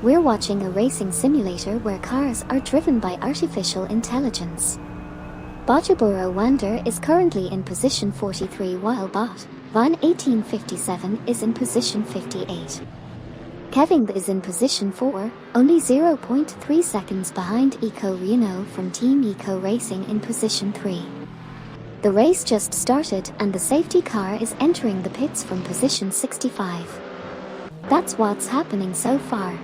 We're watching a racing simulator where cars are driven by artificial intelligence. Bojaburo Wander is currently in position 43 while Bot Van 1857 is in position 58. Kevin is in position 4, only 0.3 seconds behind Eco Reno from Team Eco Racing in position 3. The race just started and the safety car is entering the pits from position 65. That's what's happening so far.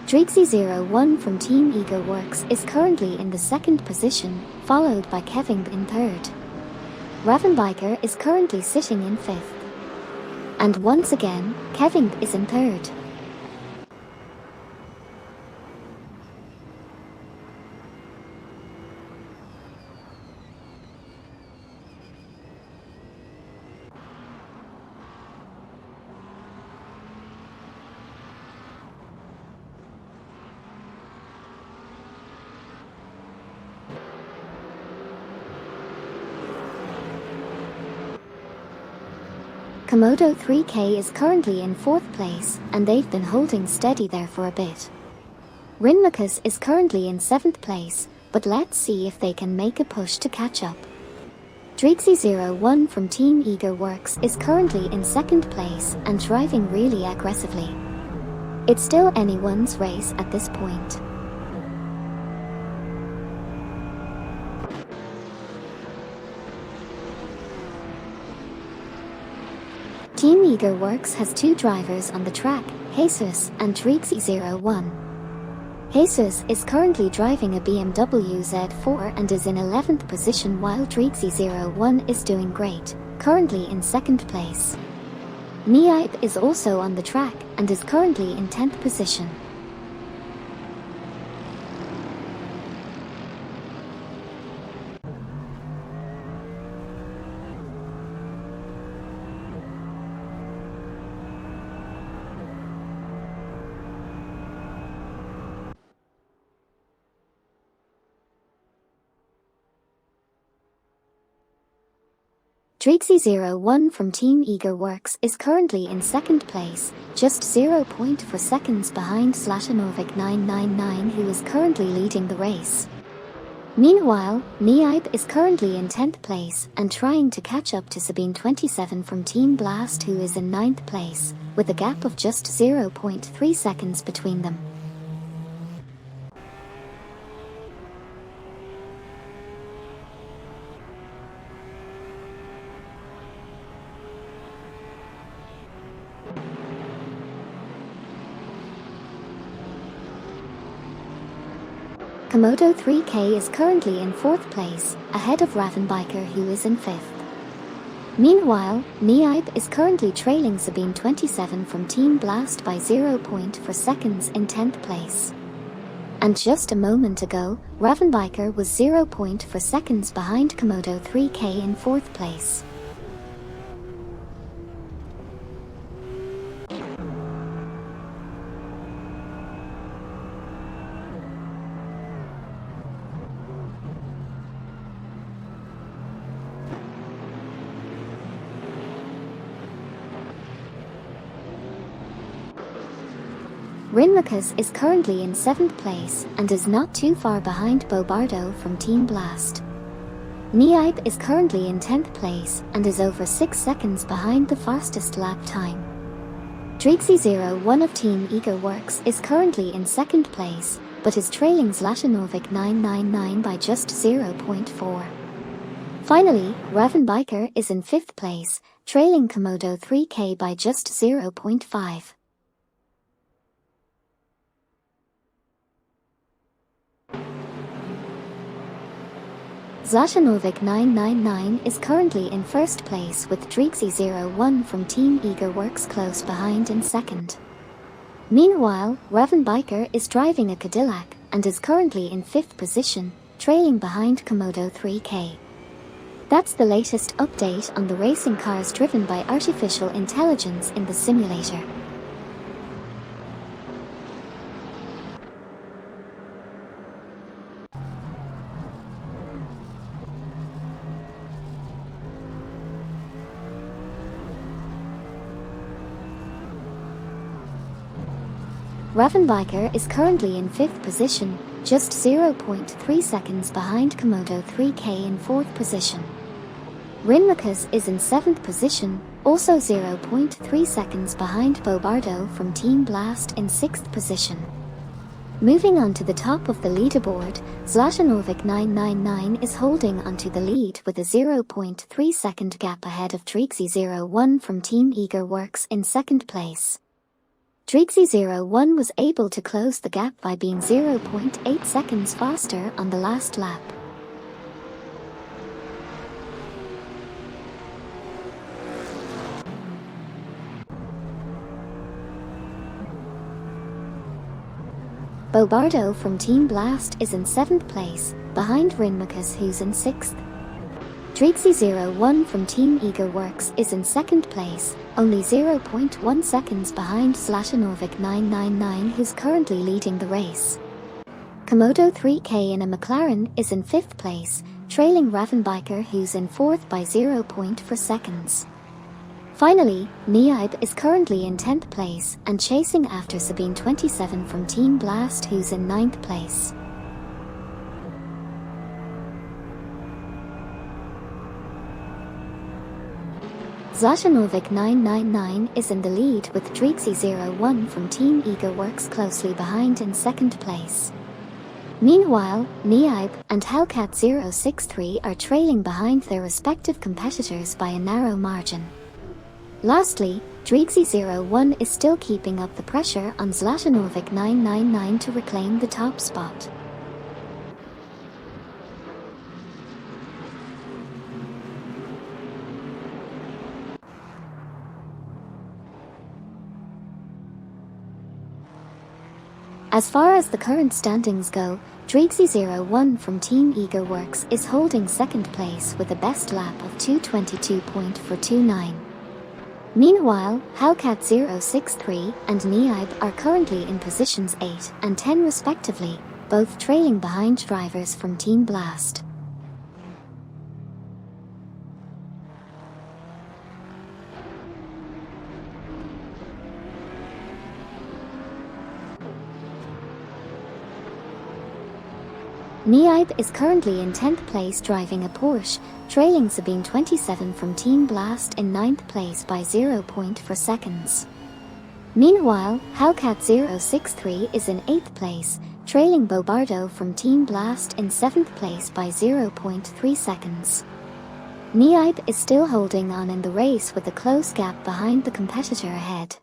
Dreezy01 from Team Ego Works is currently in the second position, followed by Kevin in third. Ravenbiker is currently sitting in fifth. And once again, Kevin is in third. Komodo 3K is currently in 4th place, and they've been holding steady there for a bit. Rinmakus is currently in 7th place, but let's see if they can make a push to catch up. Dreezy01 from Team Eager Works is currently in 2nd place and driving really aggressively. It's still anyone's race at this point. Team Eager Works has two drivers on the track, Jesus and Dreezy01. Jesus is currently driving a BMW Z4 and is in 11th position while Dreezy01 is doing great, currently in 2nd place. Niipe is also on the track and is currently in 10th position. Dreezy01 from Team Eager Works is currently in 2nd place, just 0.4 seconds behind Zlatanovic 999 who is currently leading the race. Meanwhile, Niipe is currently in 10th place and trying to catch up to Sabine 27 from Team Blast who is in 9th place, with a gap of just 0.3 seconds between them. Komodo 3K is currently in 4th place, ahead of Ravenbiker who is in 5th. Meanwhile, Niipe is currently trailing Sabine 27 from Team Blast by 0.4 seconds in 10th place. And just a moment ago, Ravenbiker was 0.4 seconds behind Komodo 3K in 4th place. Rinmakus is currently in 7th place and is not too far behind Bobardo from Team Blast. Niipe is currently in 10th place and is over 6 seconds behind the fastest lap time. Dreezy01 of Team Eager Works is currently in 2nd place, but is trailing Zlatanovic 999 by just 0.4. Finally, Ravenbiker is in 5th place, trailing Komodo 3K by just 0.5. Zlatanovic 999 is currently in 1st place with Dreezy01 from Team Eager Works close behind in 2nd. Meanwhile, Ravenbiker is driving a Cadillac and is currently in 5th position, trailing behind Komodo 3K. That's the latest update on the racing cars driven by artificial intelligence in the simulator. Ravenbiker is currently in 5th position, just 0.3 seconds behind Komodo 3K in 4th position. Rinmakas is in 7th position, also 0.3 seconds behind Bobardo from Team Blast in 6th position. Moving on to the top of the leaderboard, Zlatanovic 999 is holding onto the lead with a 0.3 second gap ahead of Drixie01 from Team Eager Works in 2nd place. Drixie01 was able to close the gap by being 0.8 seconds faster on the last lap. Bobardo from Team Blast is in 7th place, behind Rinmakas who's in 6th. Drixie01 from Team Eager Works is in 2nd place, only 0.1 seconds behind Zlatanovic 999 who's currently leading the race. Komodo 3K in a McLaren is in 5th place, trailing Ravenbiker who's in 4th by 0.4 seconds. Finally, Niaib is currently in 10th place and chasing after Sabine 27 from Team Blast who's in 9th place. Zlatanovic 999 is in the lead with Drixie01 from Team Eager Works closely behind in 2nd place. Meanwhile, Niaib and Hellcat 063 are trailing behind their respective competitors by a narrow margin. Lastly, Drixie01 is still keeping up the pressure on Zlatanovic 999 to reclaim the top spot. As far as the current standings go, Drixie01 from Team Eager Works is holding 2nd place with a best lap of 2:22.429. Meanwhile, Hellcat 063 and Niaib are currently in positions 8 and 10 respectively, both trailing behind drivers from Team Blast. Niaib is currently in 10th place driving a Porsche, trailing Sabine 27 from Team Blast in 9th place by 0.4 seconds. Meanwhile, Hellcat 063 is in 8th place, trailing Bobardo from Team Blast in 7th place by 0.3 seconds. Niaib is still holding on in the race with a close gap behind the competitor ahead.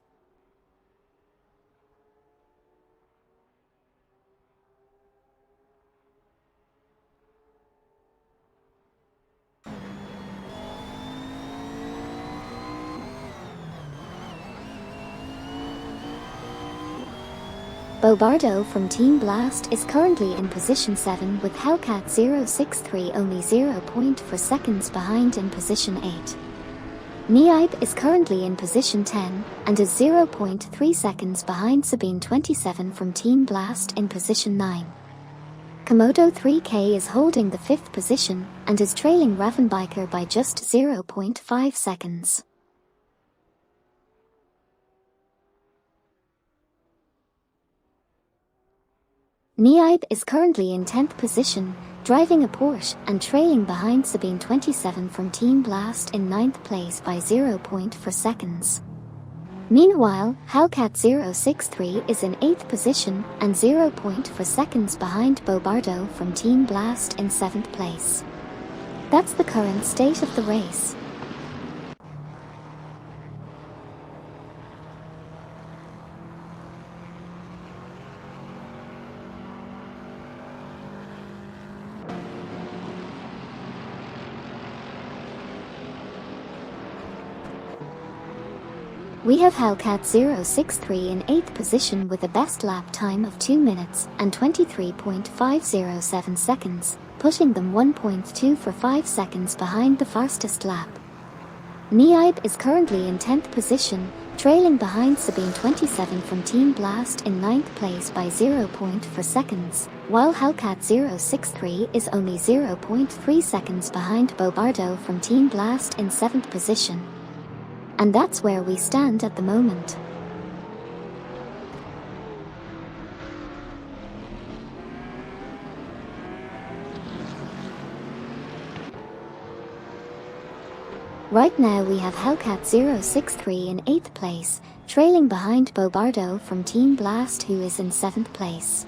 Bobardo from Team Blast is currently in position 7 with Hellcat 063 only 0.4 seconds behind in position 8. Niaib is currently in position 10 and is 0.3 seconds behind Sabine 27 from Team Blast in position 9. Komodo 3K is holding the 5th position and is trailing Ravenbiker by just 0.5 seconds. Niaib is currently in 10th position, driving a Porsche and trailing behind Sabine 27 from Team Blast in 9th place by 0.4 seconds. Meanwhile, Hellcat 063 is in 8th position and 0.4 seconds behind Bobardo from Team Blast in 7th place. That's the current state of the race. We have Hellcat 063 in 8th position with a best lap time of 2 minutes and 23.507 seconds, putting them 1.245 seconds behind the fastest lap. Niaib is currently in 10th position, trailing behind Sabine 27 from Team Blast in 9th place by 0.4 seconds, while Hellcat 063 is only 0.3 seconds behind Bobardo from Team Blast in 7th position. And that's where we stand at the moment. Right now we have Hellcat063 in 8th place, trailing behind Bobardo from Team Blast, who is in 7th place.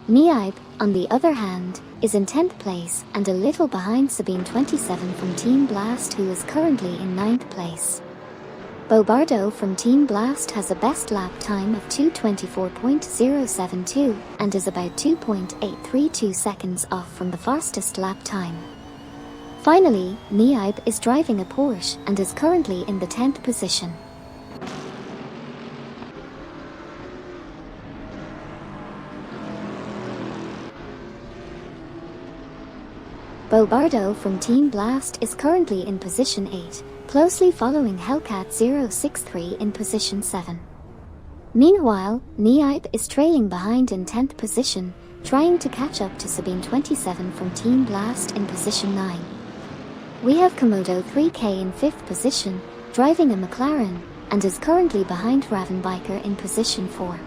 Niaib, on the other hand, is in 10th place and a little behind Sabine27 from Team Blast, who is currently in 9th place. Bobardo from Team Blast has a best lap time of 2:24.072 and is about 2.832 seconds off from the fastest lap time. Finally, Niaib is driving a Porsche and is currently in the 10th position. Bobardo from Team Blast is currently in position 8, closely following Hellcat063 in position 7. Meanwhile, Niaib is trailing behind in 10th position, trying to catch up to Sabine27 from Team Blast in position 9. We have Komodo 3K in 5th position, driving a McLaren, and is currently behind Ravenbiker in position 4.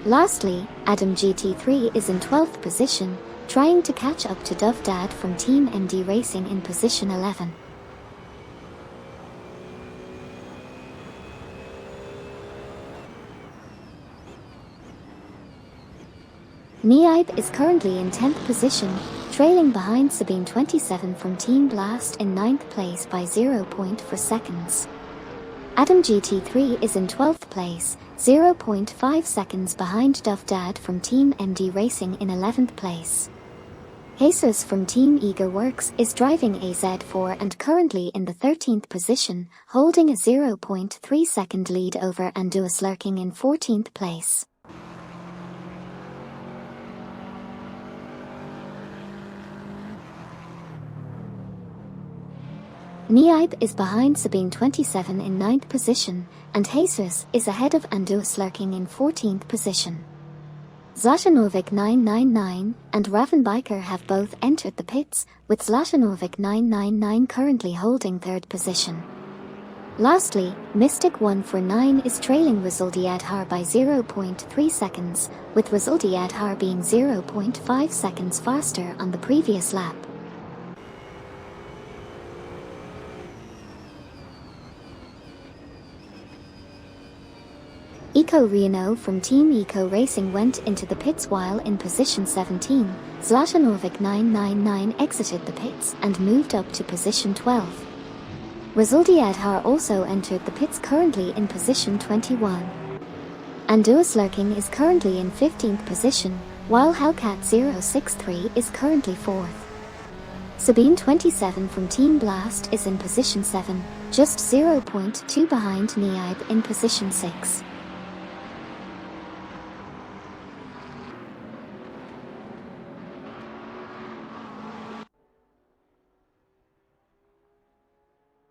Lastly, Adam GT3 is in 12th position, trying to catch up to Dovdad from Team MD Racing in position 11. Niaib is currently in 10th position, trailing behind Sabine27 from Team Blast in 9th place by 0.4 seconds. Adam GT3 is in 12th place, 0.5 seconds behind Dovdad from Team MD Racing in 11th place. Jesus from Team Eager Works is driving a Z4 and currently in the 13th position, holding a 0.3 second lead over Anduas Lurking in 14th place. Niaib is behind Sabine27 in 9th position, and Jesus is ahead of Anduas Lurking in 14th position. Zlatanovic 999 and Ravenbiker have both entered the pits, with Zlatanovic 999 currently holding 3rd position. Lastly, Mystic 149 is trailing Resuldiadhar by 0.3 seconds, with Resuldiadhar being 0.5 seconds faster on the previous lap. Eco Reno from Team Eco Racing went into the pits while in position 17. Zlatanovic 999 exited the pits and moved up to position 12. Resuldiadhar also entered the pits currently in position 21. Anduas Lurking is currently in 15th position, while Hellcat063 is currently 4th. Sabine27 from Team Blast is in position 7, just 0.2 behind Niaib in position 6.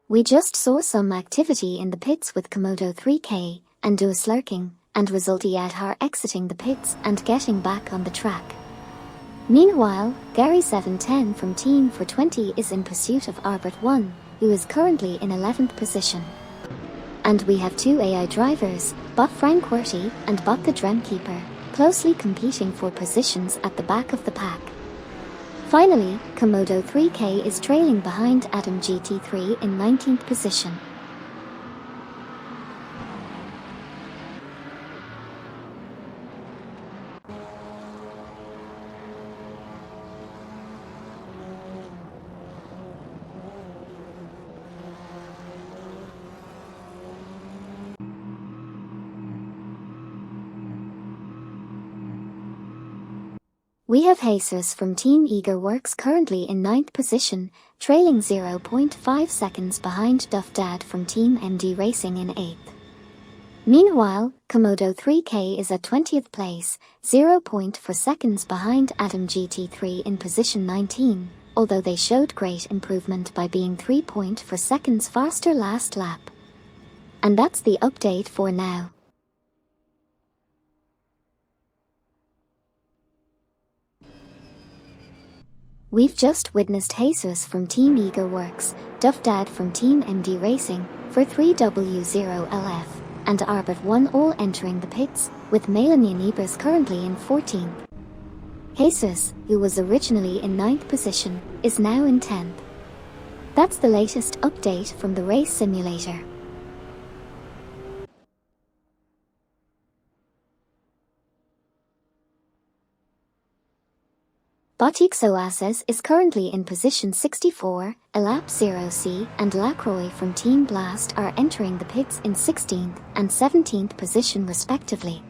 We just saw some activity in the pits with Komodo 3K, Anduas Lurking, and Resuldiadhar exiting the pits and getting back on the track. Meanwhile, Gary 710 from Team 420 is in pursuit of Arbert 1, who is currently in 11th position. And we have 2 AI drivers, Bot Frank Werty and Bot the Dremkeeper, closely competing for positions at the back of the pack. Finally, Komodo 3K is trailing behind Adam GT3 in 19th position. We have Jesus from Team Eager Works currently in 9th position, trailing 0.5 seconds behind Dovdad from Team MD Racing in 8th. Meanwhile, Komodo 3K is at 20th place, 0.4 seconds behind Adam GT3 in position 19, although they showed great improvement by being 3.4 seconds faster last lap. And that's the update for now. We've just witnessed Jesus from Team Eager Works, Dovdad from Team MD Racing, for 3W0LF, and Arbet 1 all entering the pits, with Melania Nebers currently in 14th. Jesus, who was originally in 9th position, is now in 10th. That's the latest update from the race simulator. Botixoasis is currently in position 64, Elap 0C and Lacroix from Team Blast are entering the pits in 16th and 17th position respectively.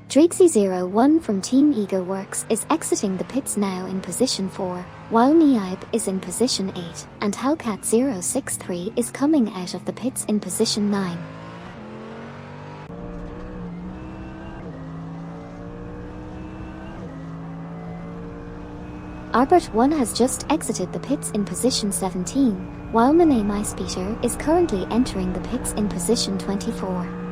Drixie01 from Team Eager Works is exiting the pits now in position 4, while Niaib is in position 8, and Hellcat063 is coming out of the pits in position 9. Arbert1 has just exited the pits in position 17, while Mane Maispeter is currently entering the pits in position 24.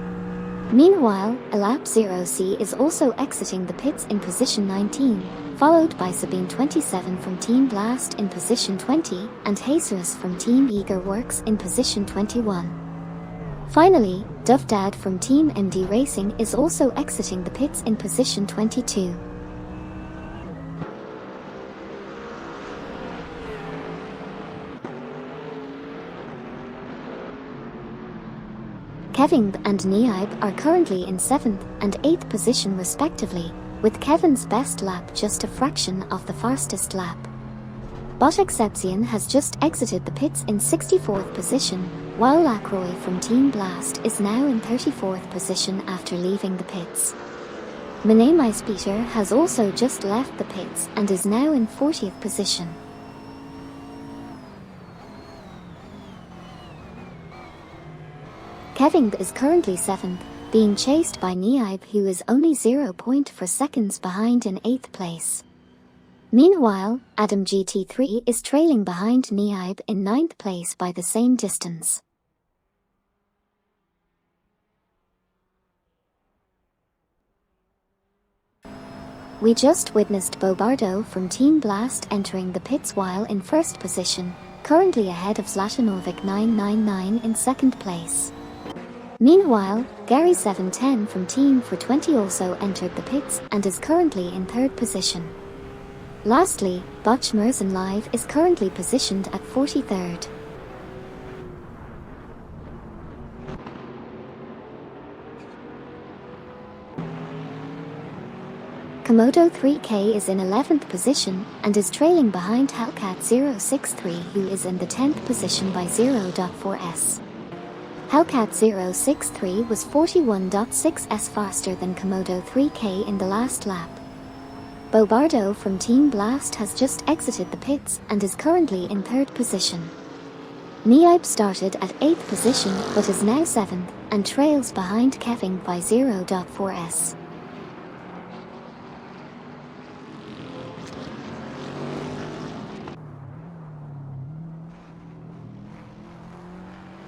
Meanwhile, Elap 0C is also exiting the pits in position 19, followed by Sabine27 from Team Blast in position 20 and Jesus from Team Eager Works in position 21. Finally, Duvdad from Team MD Racing is also exiting the pits in position 22. Kevin and Niaib are currently in 7th and 8th position respectively, with Kevin's best lap just a fraction of the fastest lap. Botexception has just exited the pits in 64th position, while Lacroix from Team Blast is now in 34th position after leaving the pits. Mane Maispeter has also just left the pits and is now in 40th position. Kevin is currently 7th, being chased by Niaib who is only 0.4 seconds behind in 8th place. Meanwhile, Adam GT3 is trailing behind Niaib in 9th place by the same distance. We just witnessed Bobardo from Team Blast entering the pits while in 1st position, currently ahead of Zlatanovic 999 in 2nd place. Meanwhile, Gary710 from Team 420 also entered the pits and is currently in 3rd position. Lastly, Botch Merzen Live is currently positioned at 43rd. Komodo 3K is in 11th position and is trailing behind Hellcat063 who is in the 10th position by 0.4s. Hellcat063 was 41.6s faster than Komodo 3K in the last lap. Bobardo from Team Blast has just exited the pits and is currently in 3rd position. Niaib started at 8th position but is now 7th and trails behind Kevin by 0.4s.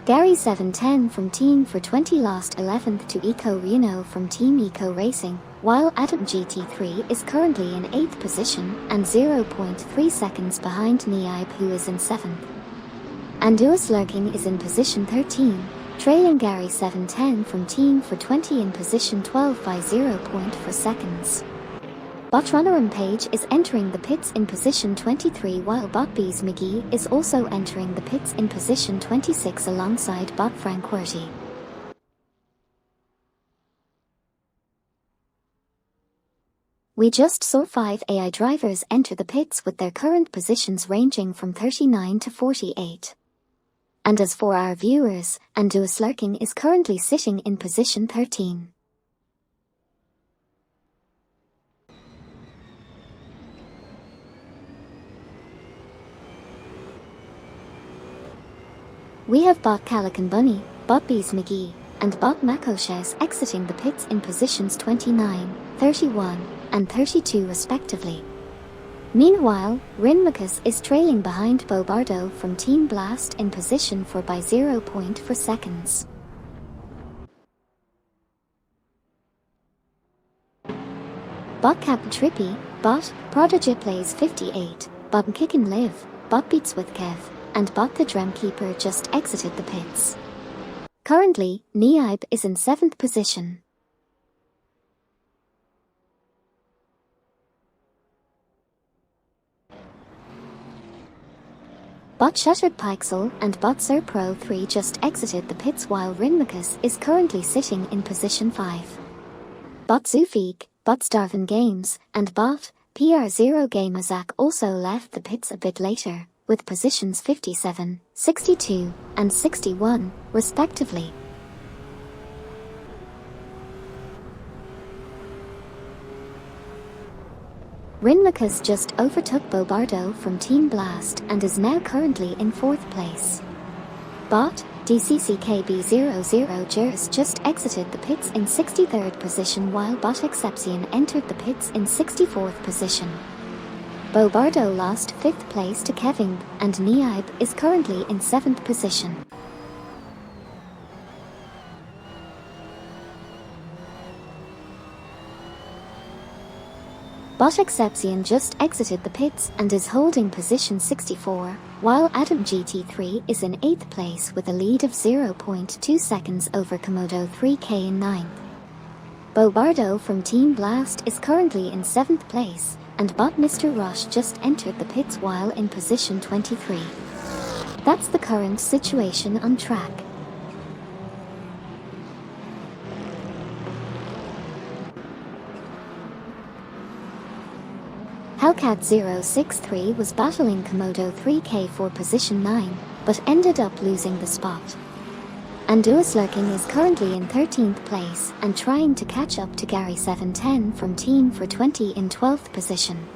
Gary710 from Team 420 lost 11th to Eco Reno from Team Eco Racing, while Adam GT3 is currently in 8th position and 0.3 seconds behind Niaib who is in 7th. Anduas Lurking is in position 13, trailing Gary710 from Team 420 in position 12 by 0.4 seconds. Botrunnerum Page is entering the pits in position 23 while Botbees McGee is also entering the pits in position 26 alongside Bot Franquerty. We just saw 5 AI drivers enter the pits with their current positions ranging from 39 to 48. And as for our viewers, Anduas Lurking is currently sitting in position 13. We have Bot Calican Bunny, Botbees McGee, and Bot Makoshes exiting the pits in positions 29, 31, and 32 respectively. Meanwhile, Rinmacus is trailing behind Bobardo from Team Blast in position 4 by 0.4 seconds. Bot Captain Trippy, Bot Prodigy Plays 58, Bot Kickin' Live, Bot Beats with Kev, and Bot the Drumkeeper just exited the pits. Currently, Niaib is in 7th position. Bot Shuttered Pixel and Bot Sir Pro 3 just exited the pits while Rinmacus is currently sitting in position 5. Bot Zufig, Bot Starvin Games, and Bot PR0 Gamazak also left the pits a bit later, with positions 57, 62, and 61, respectively. Rinmacus just overtook Bobardo from Team Blast and is now currently in 4th place. Bot DCCKB00 Jers just exited the pits in 63rd position while Bot Exception entered the pits in 64th position. Bobardo lost 5th place to Kevin, and Niaib is currently in 7th position. Bot Exception just exited the pits and is holding position 64, while Adam GT3 is in 8th place with a lead of 0.2 seconds over Komodo 3K in 9th. Bobardo from Team Blast is currently in 7th place, and Bot Mr. Rush just entered the pits while in position 23. That's the current situation on track. Hellcat063 was battling Komodo 3K for position 9, but ended up losing the spot. Anduas Lurking is currently in 13th place and trying to catch up to Gary 710 from Team for 20 in 12th position.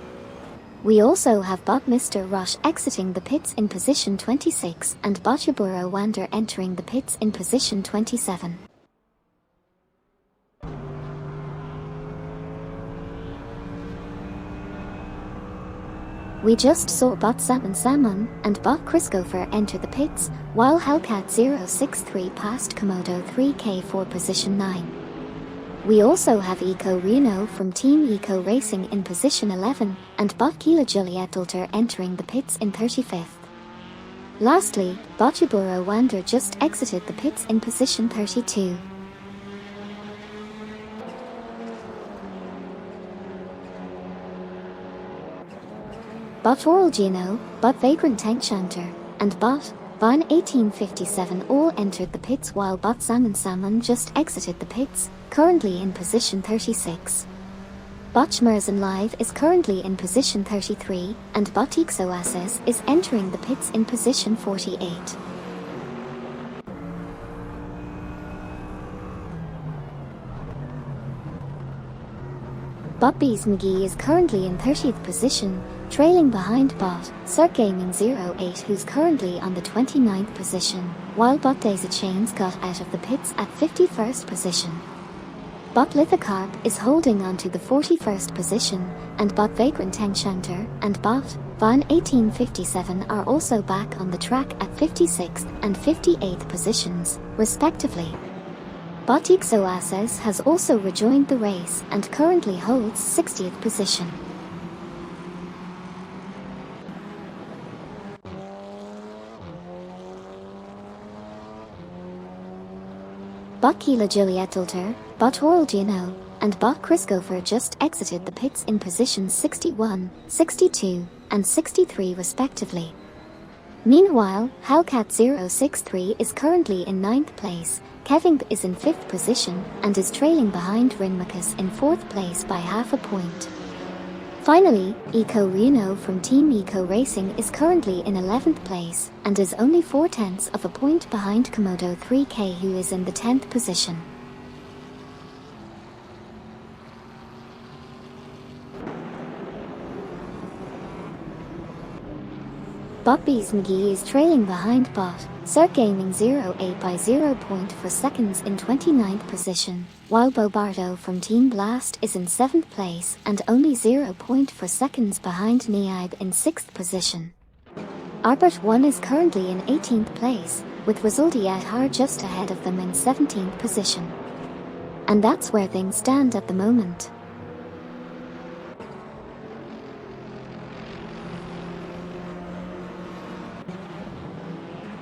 We also have Bot Mr. Rush exiting the pits in position 26 and Botchaburo Wander entering the pits in position 27. We just saw Bot Salmon and Bot Christopher enter the pits, while Hellcat063 passed Komodo 3K for position 9. We also have Eco Reno from Team Eco Racing in position 11, and Bot Kila Juliet Ulter entering the pits in 35th. Lastly, Botchaburo Wander just exited the pits in position 32. Bot Oral Gino, Bot Vagrant Tank Chanter, and Bot Van 1857 all entered the pits while Bot Salmon just exited the pits, currently in position 36. Bot Schmerzen Live is currently in position 33, and Bot Ixoases is entering the pits in position 48. Bot Bees McGee is currently in 30th position, trailing behind Bot Cirque Gaming 08 who's currently on the 29th position, while Bot Daisy Chains got out of the pits at 51st position. Bot Lithocarp is holding on to the 41st position, and Bot Vagrant Tangshanter and Bot Van 1857 are also back on the track at 56th and 58th positions, respectively. Bot Ixoases has also rejoined the race and currently holds 60th position. Bot Kila Juliet Ulter, Bot Oral Gino, and Bot Christopher just exited the pits in positions 61, 62, and 63 respectively. Meanwhile, Hellcat063 is currently in 9th place, Kevin is in 5th position, and is trailing behind Rinmacus in 4th place by half a point. Finally, Eco Reno from Team Eco Racing is currently in 11th place, and is only 4/10 of a point behind Komodo 3K who is in the 10th position. Bot Bees McGee is trailing behind Bot Cirque Gaming 08 by 0.4 seconds in 29th position, while Bobardo from Team Blast is in 7th place and only 0.4 seconds behind Niaib in 6th position. Arbert 1 is currently in 18th place, with Resulti Adhar just ahead of them in 17th position. And that's where things stand at the moment.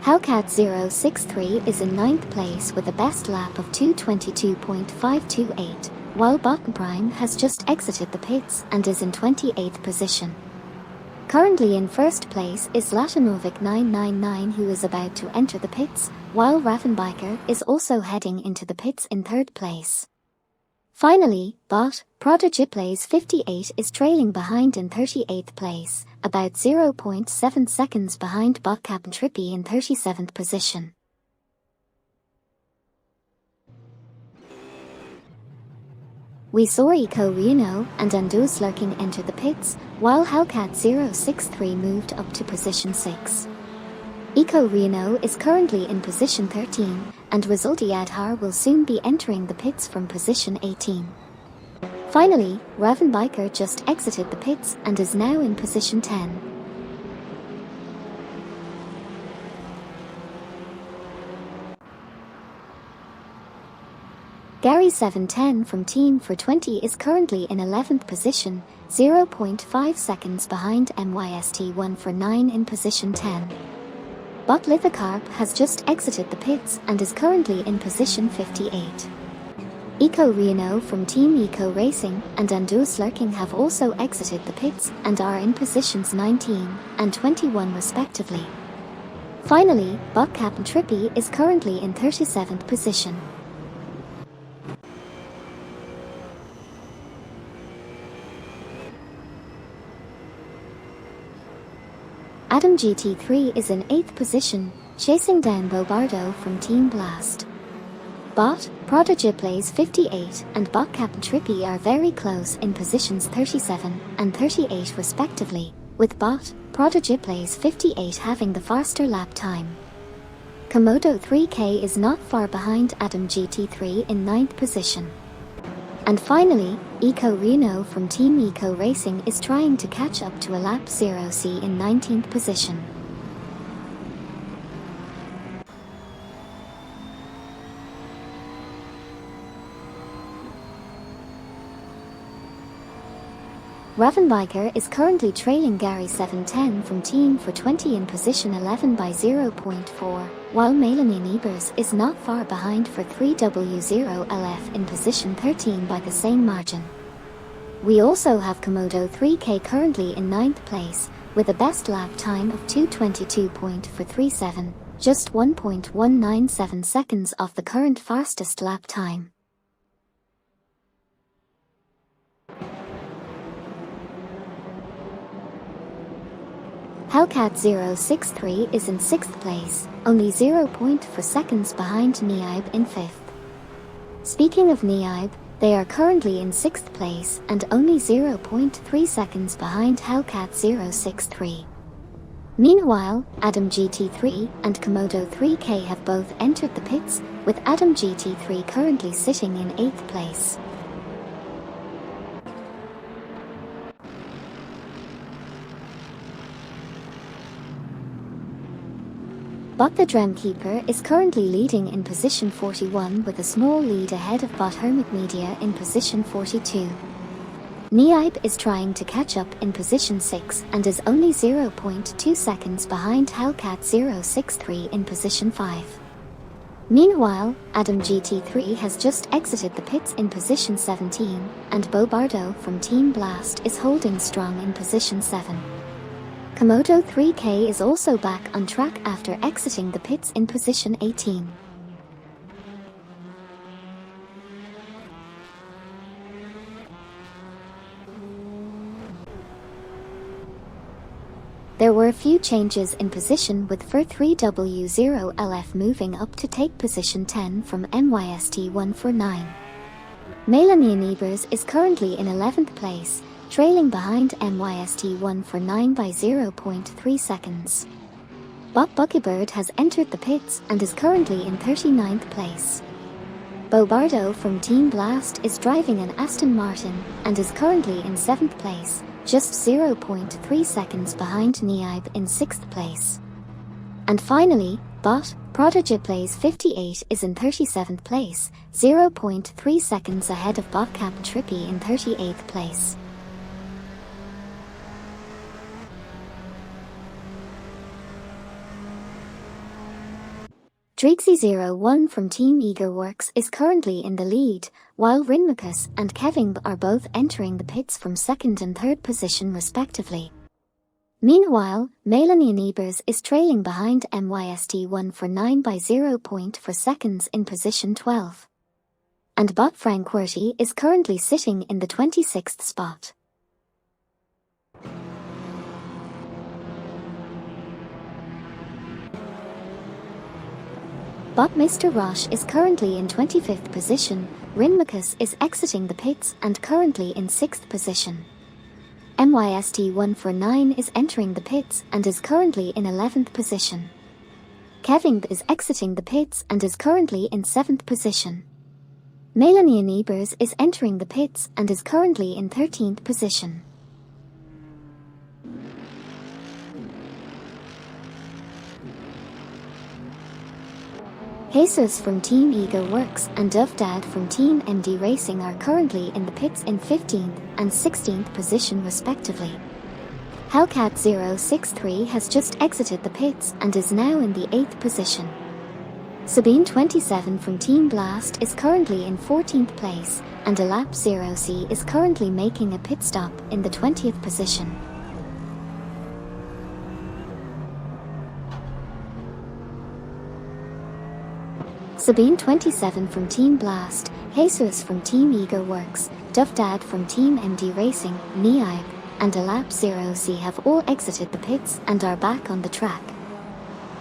Hellcat063 is in 9th place with a best lap of 2:22.528, while Bottom Prime has just exited the pits and is in 28th position. Currently in first place is Latinovic 999, who is about to enter the pits, while Ravenbiker is also heading into the pits in third place. Finally, Bot Prodigyplays 58 is trailing behind in 38th place, about 0.7 seconds behind Bot Captain Trippy in 37th position. We saw Eco Reno and Andus Lurking enter the pits, while Hellcat 063 moved up to position 6. Eco Reno is currently in position 13, and Resulti Adhar will soon be entering the pits from position 18. Finally, Ravenbiker just exited the pits and is now in position 10. Gary 710 from Team for 20 is currently in 11th position, 0.5 seconds behind MYST1 for 9 in position 10. Bot Lithocarp has just exited the pits and is currently in position 58. Eco Reno from Team Eco Racing and Andus Lurking have also exited the pits and are in positions 19 and 21 respectively. Finally, Bot Captain Trippy is currently in 37th position. Adam GT3 is in 8th position, chasing down Bobardo from Team Blast. Bot Prodigyplays 58 and Bot Captain Trippy are very close in positions 37 and 38 respectively, with Bot Prodigyplays 58 having the faster lap time. Komodo 3K is not far behind Adam GT3 in 9th position. And finally, Eco Reno from Team Eco Racing is trying to catch up to a lap 0C in 19th position. Ravenbiker is currently trailing Gary 710 from Team for 20 in position 11 by 0.4, while Melanie Niebers is not far behind for 3W0LF in position 13 by the same margin. We also have Komodo 3K currently in 9th place, with a best lap time of 2:22.437, just 1.197 seconds off the current fastest lap time. Hellcat 063 is in 6th place, only 0.4 seconds behind Niaib in 5th. Speaking of Niaib, they are currently in 6th place and only 0.3 seconds behind Hellcat 063. Meanwhile, Adam GT3 and Komodo 3K have both entered the pits, with Adam GT3 currently sitting in 8th place. Bot the Drumkeeper is currently leading in position 41 with a small lead ahead of Bot Hermit Media in position 42. Niaib is trying to catch up in position 6 and is only 0.2 seconds behind Hellcat 063 in position 5. Meanwhile, Adam GT3 has just exited the pits in position 17, and Bobardo from Team Blast is holding strong in position 7. Komodo 3K is also back on track after exiting the pits in position 18. There were a few changes in position, with Fur 3W0LF moving up to take position 10 from MYST1 for 9. Melanie Niebers is currently in 11th place, trailing behind MYST1 for 9 by 0.3 seconds. Bot Buckybird has entered the pits and is currently in 39th place. Bobardo from Team Blast is driving an Aston Martin and is currently in 7th place, just 0.3 seconds behind Niaib in 6th place. And finally, Bot Prodigyplays 58 is in 37th place, 0.3 seconds ahead of Bot Captain Trippy in 38th place. Drixie01 from Team Eagerworks is currently in the lead, while Rinmacus and Kevin are both entering the pits from 2nd and 3rd position respectively. Meanwhile, Melanian Ebers is trailing behind MYST149 by 0.4 seconds in position 12. And Bob Frankworthy is currently sitting in the 26th spot. Bob Mr. Roche is currently in 25th position, Rinmakus is exiting the pits and currently in 6th position. MYST149 is entering the pits and is currently in 11th position. Kevin is exiting the pits and is currently in 7th position. Melanian Ebers is entering the pits and is currently in 13th position. Jesus from Team Ego Works and Dovdad from Team MD Racing are currently in the pits in 15th and 16th position respectively. Hellcat 063 has just exited the pits and is now in the 8th position. Sabine 27 from Team Blast is currently in 14th place, and Alap 0C is currently making a pit stop in the 20th position. Sabine 27 from Team Blast, Jesus from Team Ego Works, Dovdad from Team MD Racing, Niag, and Alap 0C have all exited the pits and are back on the track.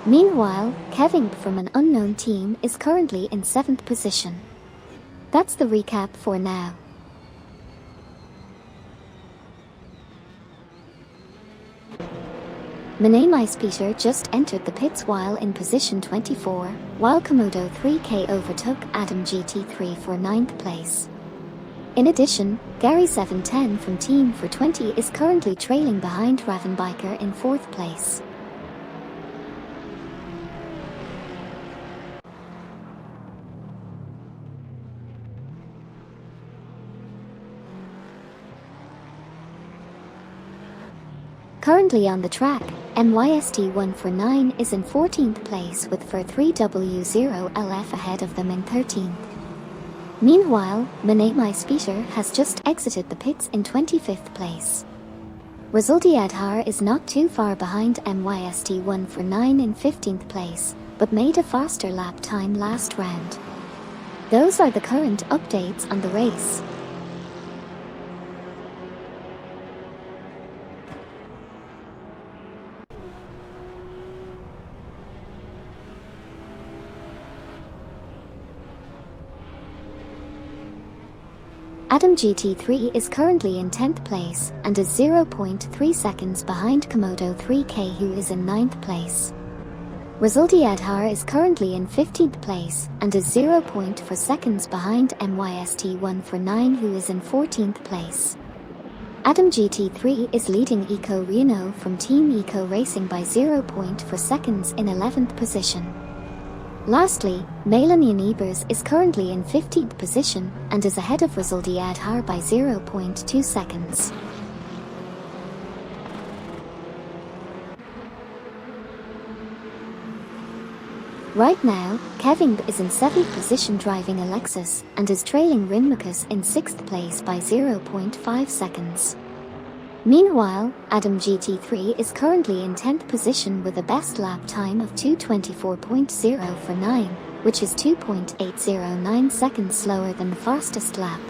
Meanwhile, Kevin from an unknown team is currently in 7th position. That's the recap for now. Menemis Peter just entered the pits while in position 24, while Komodo 3K overtook Adam GT3 for 9th place. In addition, Gary 710 from Team for 20 is currently trailing behind Ravenbiker in 4th place. Currently on the track, MYST149 is in 14th place with Fur 3W0LF ahead of them in 13th. Meanwhile, Menemis Peter has just exited the pits in 25th place. Resulti Adhar is not too far behind MYST149 in 15th place, but made a faster lap time last round. Those are the current updates on the race. Adam GT3 is currently in 10th place and is 0.3 seconds behind Komodo 3K who is in 9th place. Resulti Adhar is currently in 15th place and is 0.4 seconds behind MYST149 who is in 14th place. Adam GT3 is leading Eco Reno from Team Eco Racing by 0.4 seconds in 11th position. Lastly, Melanian Ebers is currently in 15th position and is ahead of Resulti Adhar by 0.2 seconds. Right now, Kevin is in 7th position driving a Lexus and is trailing Rinmakus in 6th place by 0.5 seconds. Meanwhile, Adam GT3 is currently in 10th position with a best lap time of 2:24.049, which is 2.809 seconds slower than the fastest lap.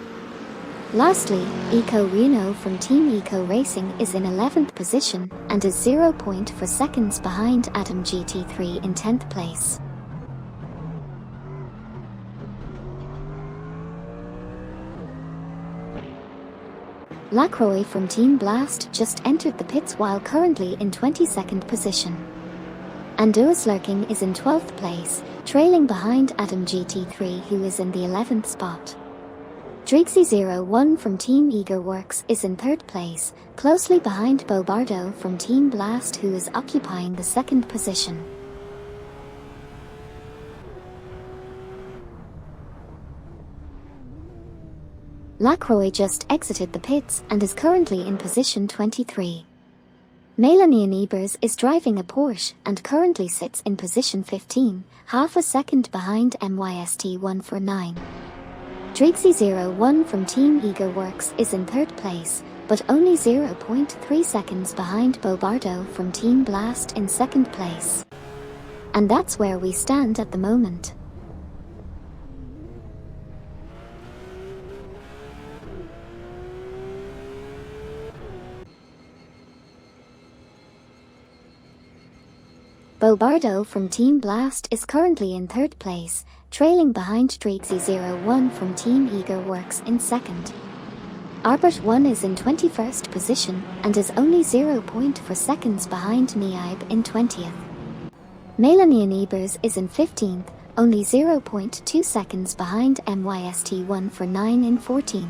Lastly, Eco Reno from Team Eco Racing is in 11th position and is 0.4 seconds behind Adam GT3 in 10th place. Lacroix from Team Blast just entered the pits while currently in 22nd position. Andoas Lurking is in 12th place, trailing behind Adam GT3 who is in the 11th spot. Drixie01 from Team Ego Works is in 3rd place, closely behind Bobardo from Team Blast who is occupying the 2nd position. Lacroix just exited the pits and is currently in position 23. Melanian Ebers is driving a Porsche and currently sits in position 15, half a second behind MYST149. Drixie01 from Team Ego Works is in 3rd place, but only 0.3 seconds behind Bobardo from Team Blast in second place. And that's where we stand at the moment. Bobardo from Team Blast is currently in third place, trailing behind Streaksy01 from Team Eager Works in second. Arbert1 is in 21st position and is only 0.4 seconds behind Niaib in 20th. Melanian Ebers is in 15th, only 0.2 seconds behind MYST1 for 9 in 14th.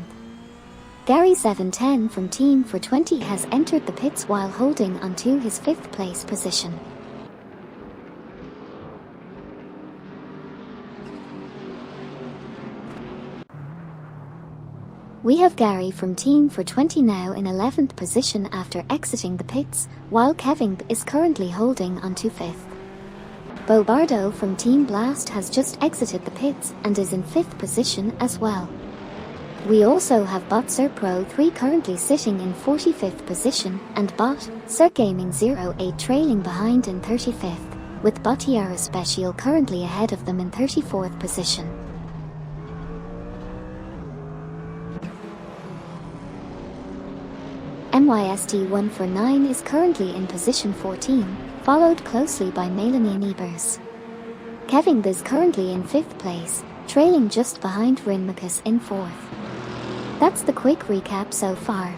Gary710 from Team for 20 has entered the pits while holding onto his 5th place position. We have Gary from Team for 20 now in 11th position after exiting the pits, while Kevin is currently holding onto 5th. Bobardo from Team Blast has just exited the pits and is in 5th position as well. We also have Bot Sir Pro 3 currently sitting in 45th position and Bot Sir Gaming 08 trailing behind in 35th, with Bot Tiara Special currently ahead of them in 34th position. MYST1 for 9 is currently in position 14, followed closely by Melanie Ebers. Kevin is currently in 5th place, trailing just behind Rinmacus in 4th. That's the quick recap so far.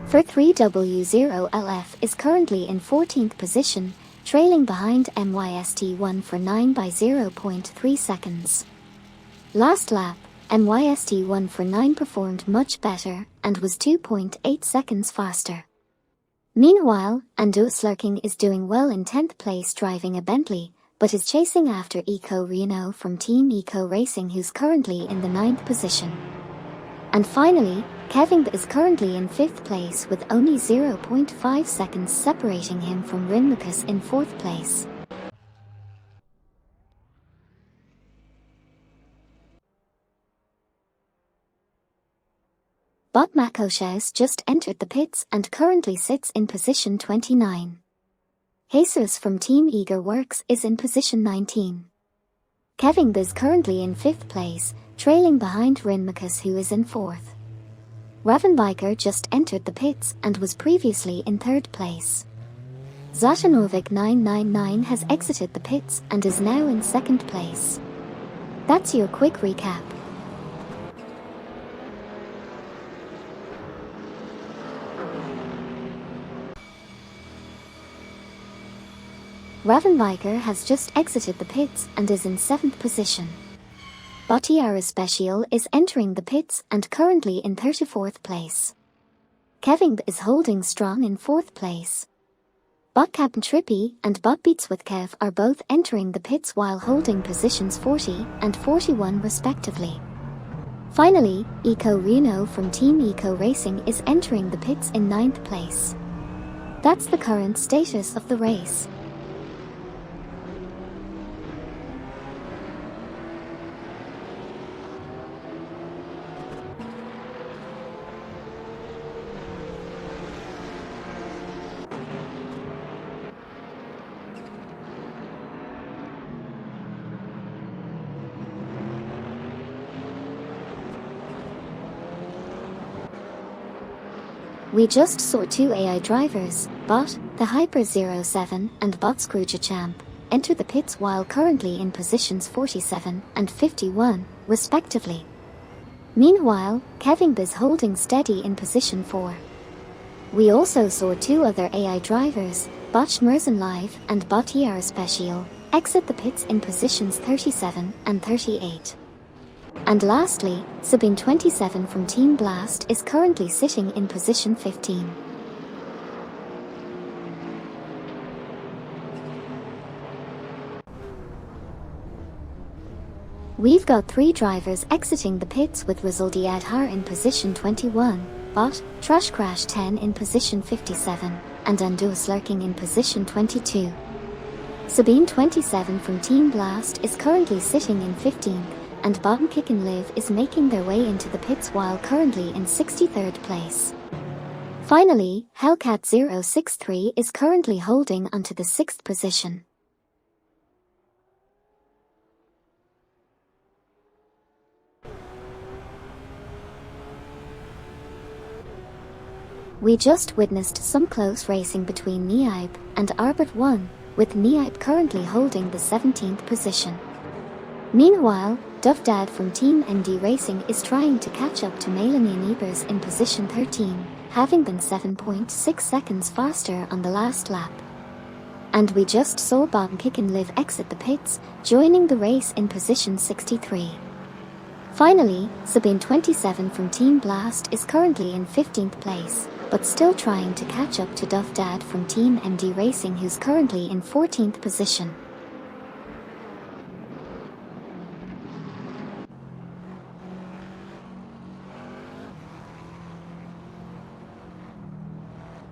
For 3W0LF is currently in 14th position, trailing behind MYST1 for 9 by 0.3 seconds. Last lap, MYST1 for 9 performed much better and was 2.8 seconds faster. Meanwhile, Ando Slurking is doing well in 10th place driving a Bentley, but is chasing after Eco Reno from Team Eco Racing who's currently in the 9th position. And finally, Kevin is currently in 5th place with only 0.5 seconds separating him from Rinmacus in 4th place. Bot Makoshaus just entered the pits and currently sits in position 29. Jesus from Team Eager Works is in position 19. Kevin is currently in 5th place, trailing behind Rinmacus who is in 4th. Ravenbiker just entered the pits and was previously in 3rd place. Zatanovic 999 has exited the pits and is now in 2nd place. That's your quick recap. Ravenbiker has just exited the pits and is in 7th position. Botiara Special is entering the pits and currently in 34th place. Kevin is holding strong in 4th place. Bot Captain Trippy and Bot Beats with Kev are both entering the pits while holding positions 40 and 41 respectively. Finally, Eco Reno from Team Eco Racing is entering the pits in 9th place. That's the current status of the race. We just saw 2 AI drivers, Bot, the Hyper 07 and Bot Scrooge Champ, enter the pits while currently in positions 47 and 51, respectively. Meanwhile, Kevin is holding steady in position 4. We also saw 2 other AI drivers, Bot Schmerzen Live and Bot ER Special, exit the pits in positions 37 and 38. And lastly, Sabine 27 from Team Blast is currently sitting in position 15. We've got 3 drivers exiting the pits with Rizaldi Adhar in position 21, Bot Trash Crash 10 in position 57, and Andous lurking in position 22. Sabine 27 from Team Blast is currently sitting in 15th, and Bottom Kick and Liv is making their way into the pits while currently in 63rd place. Finally, Hellcat 063 is currently holding onto the 6th position. We just witnessed some close racing between Niaib and Arbit 1, with Niaib currently holding the 17th position. Meanwhile, Duvdad from Team ND Racing is trying to catch up to Melanie Ebers in position 13, having been 7.6 seconds faster on the last lap. And we just saw Bottom Kick and Liv exit the pits, joining the race in position 63. Finally, Sabine 27 from Team Blast is currently in 15th place, but still trying to catch up to Duvdad from Team MD Racing, who's currently in 14th position.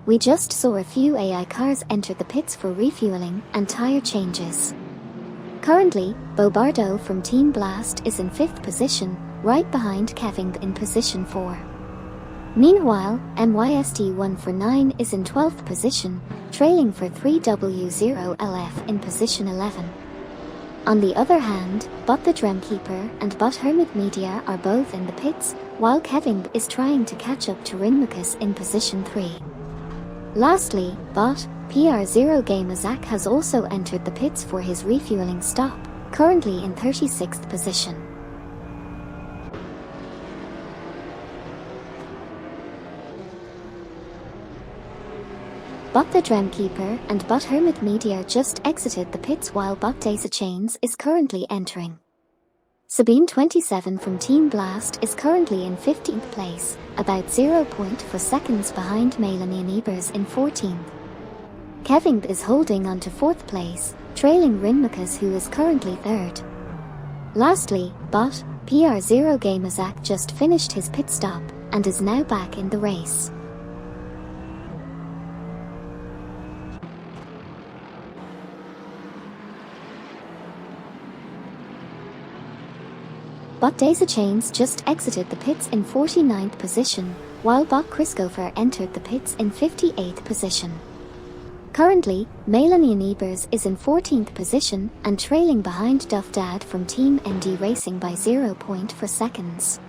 We just saw a few AI cars enter the pits for refueling and tire changes. Currently, Bobardo from Team Blast is in 5th position, right behind Kevin in position 4. Meanwhile, MYST149 is in 12th position, trailing for 3W0LF in position 11. On the other hand, Bot the Dremkeeper and Bot Hermit Media are both in the pits, while Kevin is trying to catch up to Rinmucus in position 3. Lastly, Bot PR0 Gamazak has also entered the pits for his refueling stop, currently in 36th position. Bot the Dremkeeper and Bot Hermit Media just exited the pits, while Bot Daisy Chains is currently entering. Sabine 27 from Team Blast is currently in 15th place, about 0.4 seconds behind Melanie Ebers in 14th. Kevin is holding on to 4th place, trailing Rinmucus, who is currently 3rd. Lastly, Bot PR0 Gamazak just finished his pit stop and is now back in the race. Bot Daisy Chains just exited the pits in 49th position, while Bot Christopher entered the pits in 58th position. Currently, Melanie Ebers is in 14th position and trailing behind Duvdad from Team ND Racing by 0.4 seconds.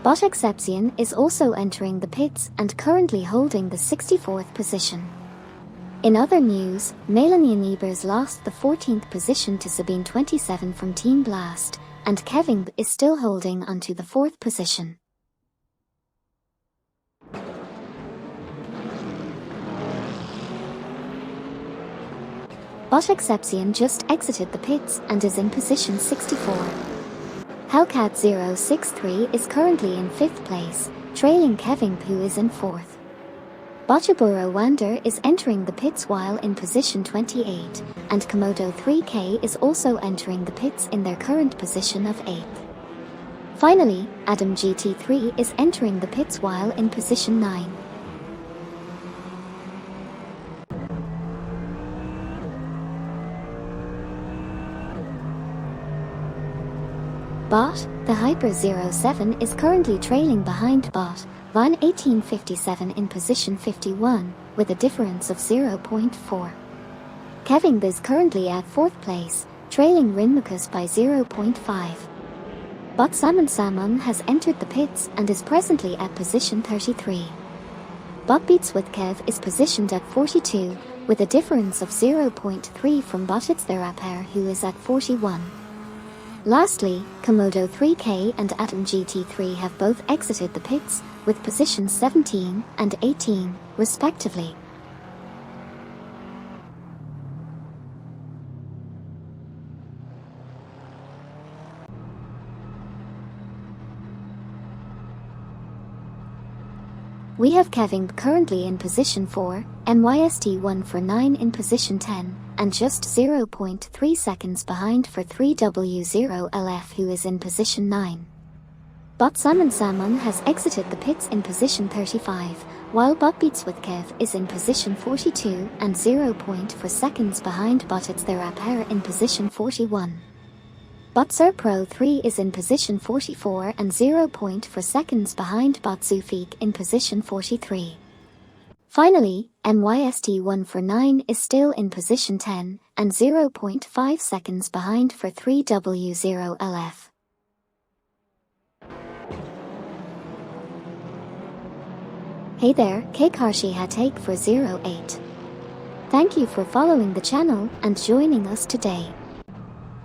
Bot Exception is also entering the pits and currently holding the 64th position. In other news, Melanie Ebers lost the 14th position to Sabine 27 from Team Blast, and Kevin is still holding onto the 4th position. Bot Exception just exited the pits and is in position 64. Hellcat 063 is currently in 5th place, trailing Kevin, who is in 4th. Bochaburo Wander is entering the pits while in position 28, and Komodo 3K is also entering the pits in their current position of 8th. Finally, Adam GT3 is entering the pits while in position 9. Bot, the Hyper 07 is currently trailing behind Bot Von 1857 in position 51, with a difference of 0.4. Kevin is currently at 4th place, trailing Rinmucus by 0.5. Bot Salmon has entered the pits and is presently at position 33. Bot Beats with Kev is positioned at 42, with a difference of 0.3 from Bot It's Therapare, who is at 41. Lastly, Komodo 3K and Atom GT3 have both exited the pits, with positions 17 and 18, respectively. We have Kevin currently in position 4, MYST149 in position 10, and just 0.3 seconds behind for 3W0LF, who is in position 9. Bot Salmon has exited the pits in position 35, while Bot Beats with Kev is in position 42 and 0.4 seconds behind Bot It's Their Appair in position 41. Bot Sir Pro 3 is in position 44 and 0.4 seconds behind Bot Zufik in position 43. Finally, MYST149 is still in position 10 and 0.5 seconds behind for 3W0LF. Hey there, Kkarshi Take for 08. Thank you for following the channel and joining us today.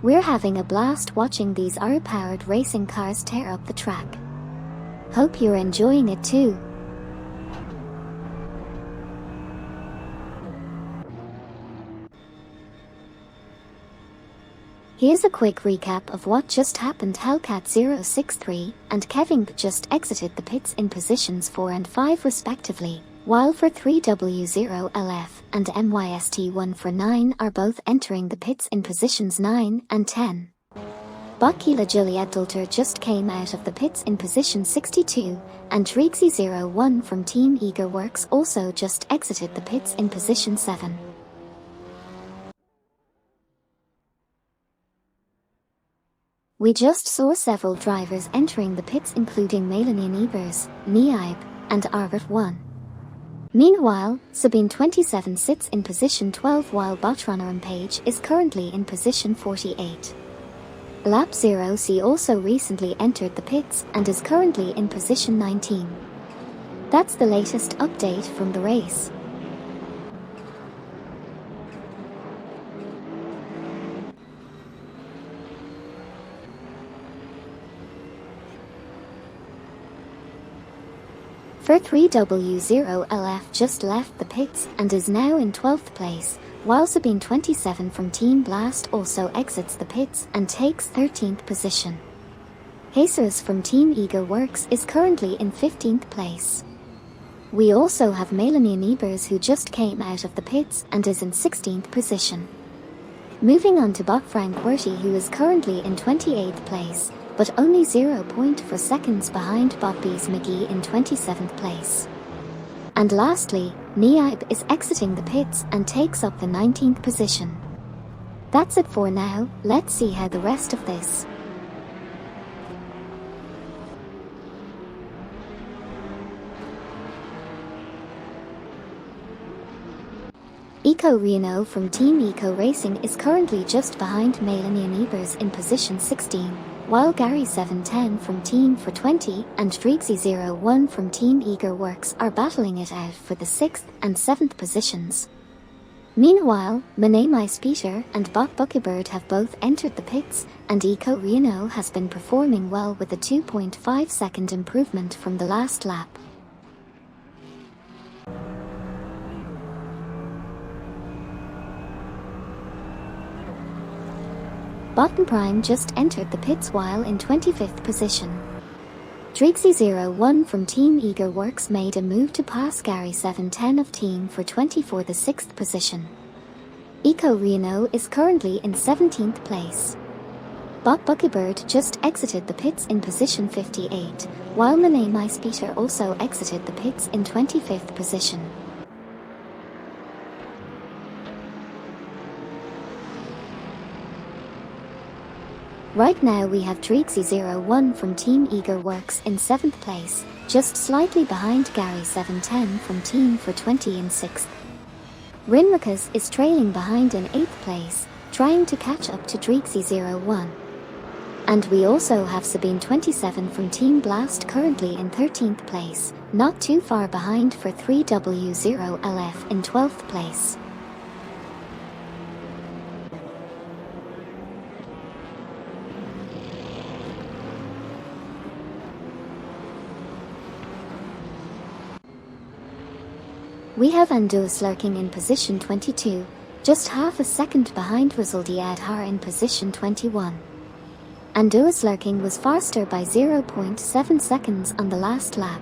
We're having a blast watching these R-powered racing cars tear up the track. Hope you're enjoying it too. Here's a quick recap of what just happened. Hellcat063 and Kevin just exited the pits in positions 4 and 5 respectively, while for 3W0LF and MYST149 are both entering the pits in positions 9 and 10. Bakila Juliet Dulter just came out of the pits in position 62, and Trixie01 from Team Eager Works also just exited the pits in position 7. We just saw several drivers entering the pits including Melanie Ebers, Niaib, and Arbert1. Meanwhile, Sabine27 sits in position 12 while Botrunner and Page is currently in position 48. Lap 0C also recently entered the pits and is currently in position 19. That's the latest update from the race. For 3W0LF just left the pits and is now in 12th place, while Sabine27 from Team Blast also exits the pits and takes 13th position. Jesus from Team Eager Works is currently in 15th place. We also have Melanie Ebers who just came out of the pits and is in 16th position. Moving on to Bot Frank Werty who is currently in 28th place, but only 0.4 seconds behind Bot Bees McGee in 27th place. And lastly, Niaib is exiting the pits and takes up the 19th position. That's it for now. Let's see how the rest of this. Eco Reno from Team Eco Racing is currently just behind Melanie Ebers in position 16, while Gary710 from Team for 20 and Trixie01 from Team Eager Works are battling it out for the 6th and 7th positions. Meanwhile, Manamai Speeter and Bot Buckybird have both entered the pits, and Eco Reno has been performing well with a 2.5 second improvement from the last lap. Bottom Prime just entered the pits while in 25th position. Trixie01 from Team Eager Works made a move to pass Gary710 of Team for 20 for the 6th position. Eco Reno is currently in 17th place. Bot Buckybird just exited the pits in position 58, while Manamai Speeter also exited the pits in 25th position. Right now we have Trixie01 from Team Eager Works in 7th place, just slightly behind Gary710 from Team for 20 in 6th. Rinmakas is trailing behind in 8th place, trying to catch up to Trixie01. And we also have Sabine27 from Team Blast currently in 13th place, not too far behind for 3W0LF in 12th place. We have Andus lurking in position 22, just half a second behind Rizaldi Adhar in position 21. Andus lurking was faster by 0.7 seconds on the last lap.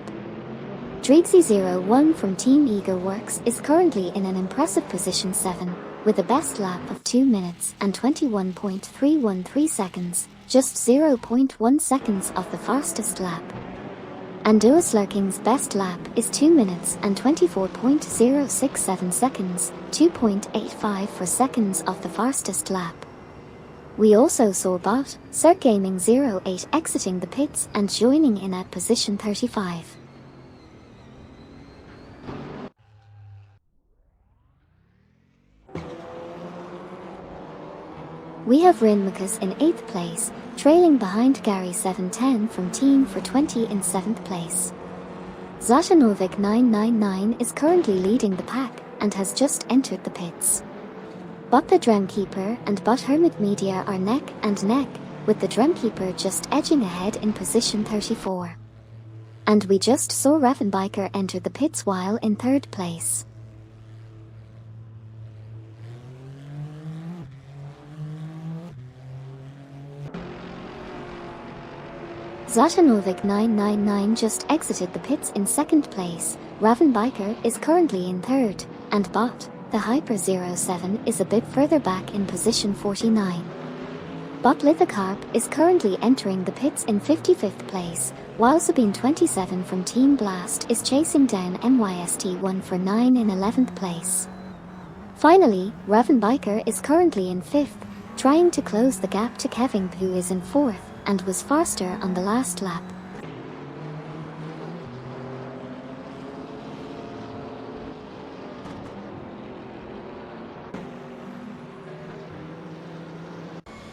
Trixie01 from Team Eager Works is currently in an impressive position 7, with a best lap of 2 minutes and 21.313 seconds, just 0.1 seconds off the fastest lap. And Lurking's best lap is 2 minutes and 24.067 seconds, 2.84 seconds off the fastest lap. We also saw bot Cirque Gaming 08 exiting the pits and joining in at position 35. We have Rinmakus in 8th place, trailing behind Gary 710 from Team for 20 in 7th place. Zlatanovic 999 is currently leading the pack and has just entered the pits. But the Drumkeeper and But Hermit Media are neck and neck, with the Drumkeeper just edging ahead in position 34. And we just saw Ravenbiker enter the pits while in 3rd place. Zlatanovic 999 just exited the pits in 2nd place, Ravenbiker is currently in 3rd, and Bot, the Hyper 07 is a bit further back in position 49. Bot Lithocarp is currently entering the pits in 55th place, while Sabine 27 from Team Blast is chasing down MYST 149 in 11th place. Finally, Ravenbiker is currently in 5th, trying to close the gap to Kevin, who is in 4th, and was faster on the last lap.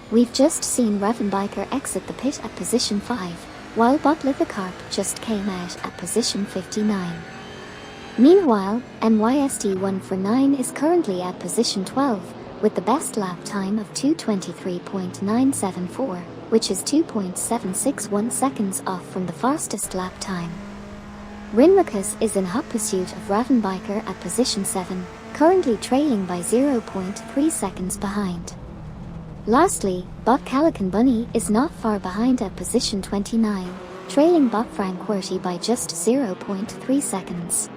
We've just seen Ravenbiker exit the pit at position 5, while Bot Lithocarp just came out at position 59. Meanwhile, MYST 149 is currently at position 12, with the best lap time of 2:23.974, which is 2.761 seconds off from the fastest lap time. Rinmakus is in hot pursuit of Ravenbiker at position 7, currently trailing by 0.3 seconds behind. Lastly, Bot Calican Bunny is not far behind at position 29, trailing Bot Frank QWERTY by just 0.3 seconds.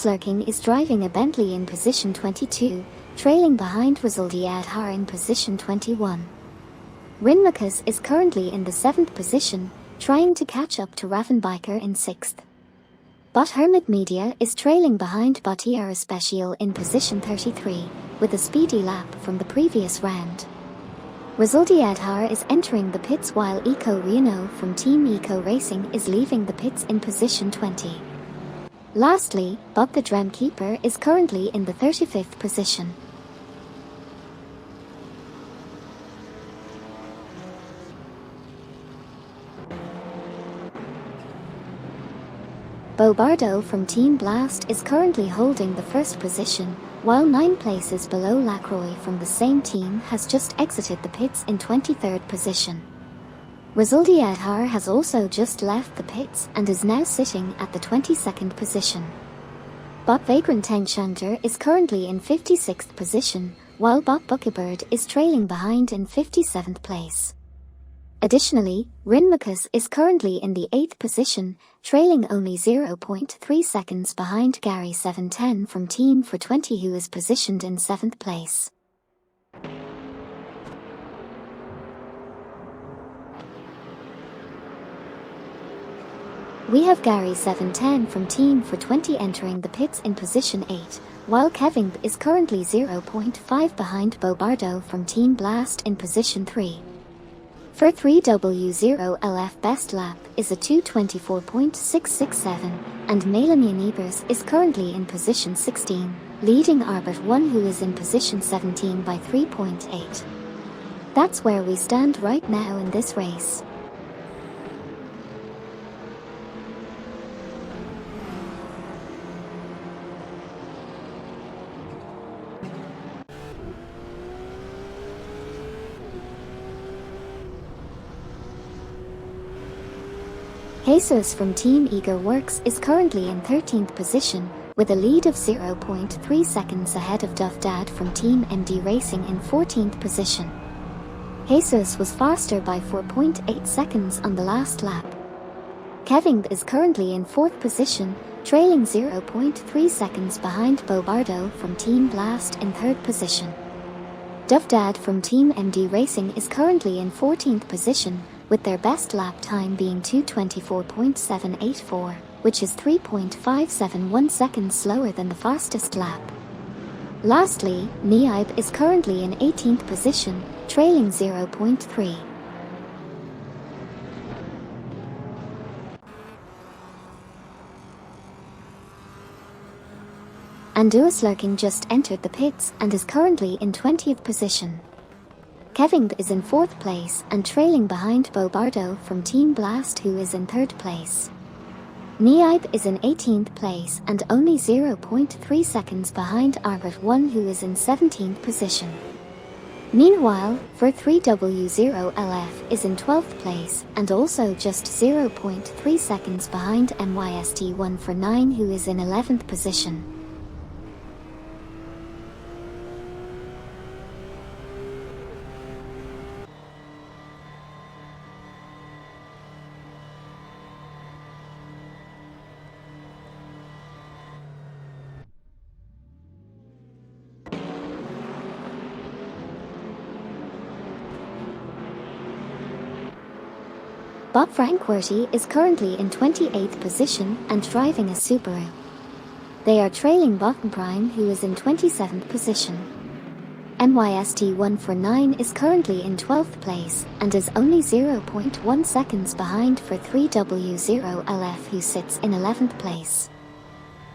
Lurking is driving a Bentley in position 22, trailing behind Rizaldi Adhar in position 21. Rinmakus is currently in the 7th position, trying to catch up to Ravenbiker in 6th. But Hermit Media is trailing behind Batiara Special in position 33, with a speedy lap from the previous round. Rizaldi Adhar is entering the pits while Eco Reno from Team Eco Racing is leaving the pits in position 20. Lastly, Bob the Drumkeeper is currently in the 35th position. Bobardo from Team Blast is currently holding the 1st position, while 9 places below Lacroix from the same team has just exited the pits in 23rd position. Rizaldi Adhar has also just left the pits and is now sitting at the 22nd position. Bob Vagrant Tengshander is currently in 56th position, while Bob Buckybird is trailing behind in 57th place. Additionally, Rinmakus is currently in the 8th position, trailing only 0.3 seconds behind Gary 710 from Team for 20 who is positioned in 7th place. We have Gary 710 from Team for 20 entering the pits in position 8, while Kevin is currently 0.5 behind Bobardo from Team Blast in position 3. For 3W0LF best lap is a 2:24.667, and Melanian Ebers is currently in position 16, leading Arbit 1 who is in position 17 by 3.8. That's where we stand right now in this race. Jesus from Team Eager Works is currently in 13th position, with a lead of 0.3 seconds ahead of Duff Dad from Team MD Racing in 14th position. Jesus was faster by 4.8 seconds on the last lap. Kevin is currently in 4th position, trailing 0.3 seconds behind Bobardo from Team Blast in 3rd position. Dovdad from Team MD Racing is currently in 14th position, with their best lap time being 2:24.784, which is 3.571 seconds slower than the fastest lap. Lastly, Niaib is currently in 18th position, trailing 0.3. Anduas Lurking just entered the pits and is currently in 20th position. Kevin is in 4th place and trailing behind Bobardo from Team Blast, who is in 3rd place. Niaib is in 18th place and only 0.3 seconds behind Arbit 1, who is in 17th position. Meanwhile, for 3W0LF is in 12th place and also just 0.3 seconds behind MYST1 for 9, who is in 11th position. Bob Frankworthy is currently in 28th position and driving a Subaru. They are trailing Bottom Prime, who is in 27th position. MYST1 for 9 is currently in 12th place and is only 0.1 seconds behind for 3W0LF, who sits in 11th place.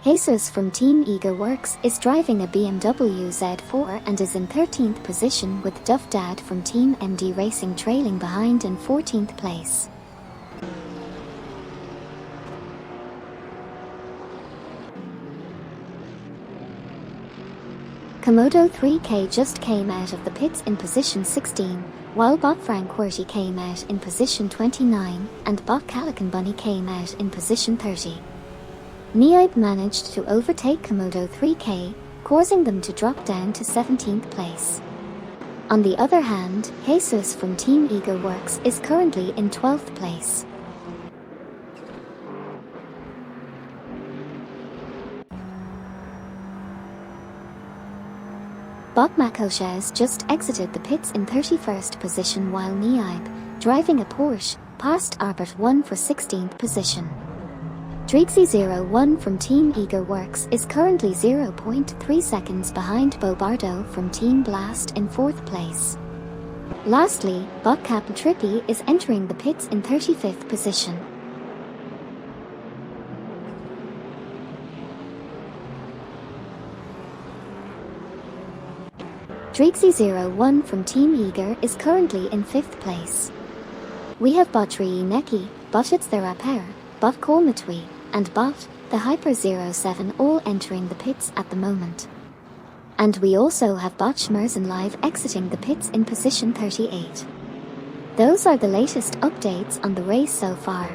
Jesus from Team Eager Works is driving a BMW Z4 and is in 13th position, with Dovdad from Team MD Racing trailing behind in 14th place. Komodo 3K just came out of the pits in position 16, while Bob Frankworthy came out in position 29 and Bob Calican Bunny came out in position 30. Niaib managed to overtake Komodo 3K, causing them to drop down to 17th place. On the other hand, Jesus from Team Eager Works is currently in 12th place. Bob Makoshes just exited the pits in 31st position, while Niaib, driving a Porsche, passed Arbit 1 for 16th position. Drixie01 from Team Eager Works is currently 0.3 seconds behind Bobardo from Team Blast in 4th place. Lastly, Bob Captain Trippy is entering the pits in 35th position. Drixie01 from Team Eager is currently in 5th place. We have Botri Neki, Botitz the Rapper, Bot Kolmatwi, and Bot, the Hyper 07 all entering the pits at the moment. And we also have Bot Schmerzen live exiting the pits in position 38. Those are the latest updates on the race so far.